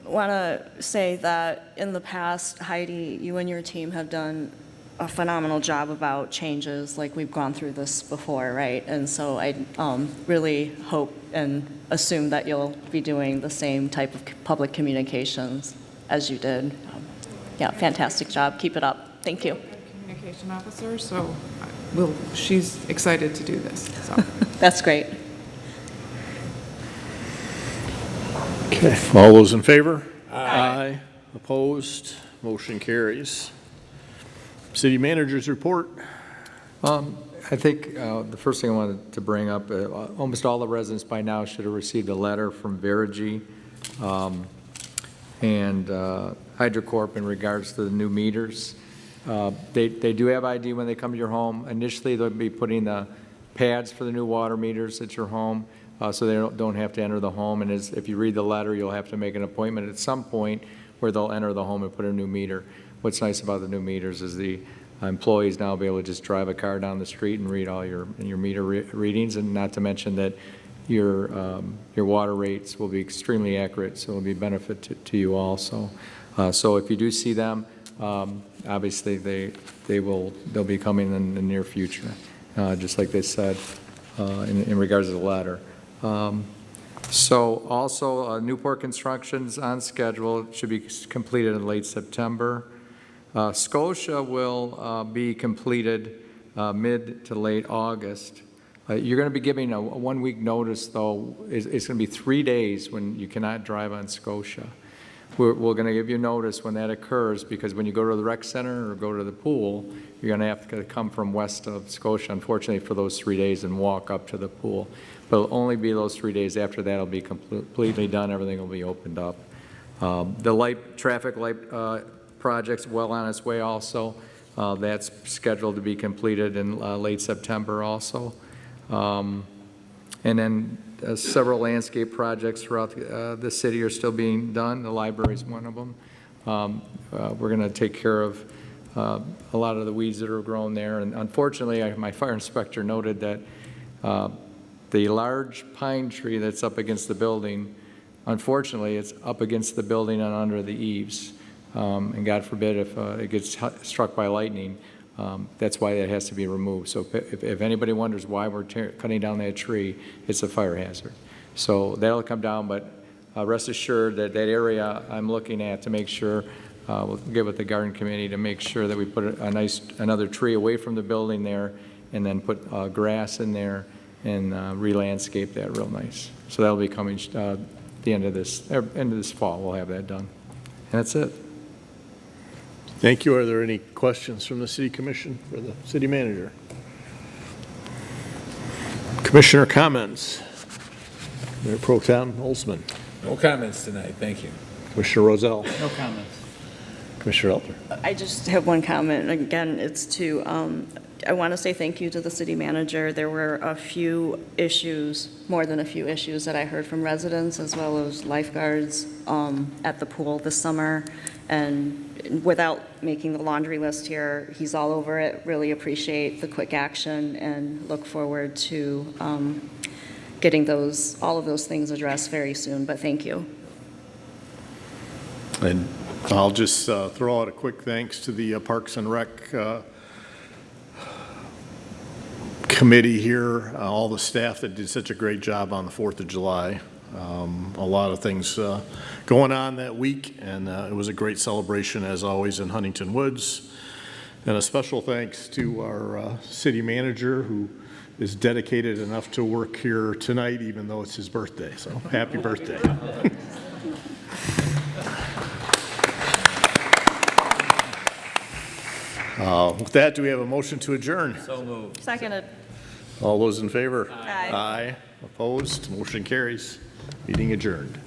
want to say that in the past, Heidi, you and your team have done a phenomenal job about changes, like we've gone through this before, right? And so I really hope and assume that you'll be doing the same type of public communications as you did. Yeah, fantastic job. Keep it up. Thank you. Communication officer, so she's excited to do this, so. That's great. Okay. All those in favor? Aye. Opposed? Motion carries. City manager's report. I think the first thing I wanted to bring up, almost all the residents by now should have received a letter from Verigy and HydroCorp in regards to the new meters. They do have ID when they come to your home. Initially, they'll be putting the pads for the new water meters at your home, so they don't have to enter the home. And if you read the letter, you'll have to make an appointment at some point where they'll enter the home and put a new meter. What's nice about the new meters is the employees now will be able to just drive a car down the street and read all your meter readings, and not to mention that your water rates will be extremely accurate, so it'll be a benefit to you also. So if you do see them, obviously they'll be coming in the near future, just like they said in regards to the letter. So also Newport construction's on schedule. It should be completed in late September. Scotia will be completed mid to late August. You're going to be giving a 1 week notice, though. It's going to be 3 days when you cannot drive on Scotia. We're going to give you notice when that occurs, because when you go to the rec center or go to the pool, you're going to have to come from west of Scotia, unfortunately, for those 3 days and walk up to the pool. But it'll only be those 3 days. After that, it'll be completely done. Everything will be opened up. The traffic light project's well on its way also. That's scheduled to be completed in late September also. And then several landscape projects throughout the city are still being done. The library is one of them. We're going to take care of a lot of the weeds that are grown there. And unfortunately, my fire inspector noted that the large pine tree that's up against the building, unfortunately, it's up against the building and under the eaves. And God forbid if it gets struck by lightning, that's why that has to be removed. So if anybody wonders why we're cutting down that tree, it's a fire hazard. So that'll come down, but rest assured that that area I'm looking at to make sure we'll get with the garden committee to make sure that we put another tree away from the building there, and then put grass in there and re-landscape that real nice. So that'll be coming the end of this fall. We'll have that done. And that's it. Thank you. Are there any questions from the city commission for the city manager? Commissioner comments? Mayor Pro Tem Olsman. No comments tonight, thank you. Commissioner Rozelle. No comments. Commissioner Elter. I just have one comment. Again, it's to, I want to say thank you to the city manager. There were a few issues, more than a few issues, that I heard from residents as well as lifeguards at the pool this summer. And without making the laundry list here, he's all over it. Really appreciate the quick action and look forward to getting all of those things addressed very soon. But thank you. And I'll just throw out a quick thanks to the Parks and Rec committee here, all the staff that did such a great job on the 4th of July. A lot of things going on that week, and it was a great celebration as always in Huntington Woods. And a special thanks to our city manager, who is dedicated enough to work here tonight even though it's his birthday. So happy birthday. With that, do we have a motion to adjourn? So moved. Seconded. All those in favor? Aye. Aye. Opposed? Motion carries. Meeting adjourned.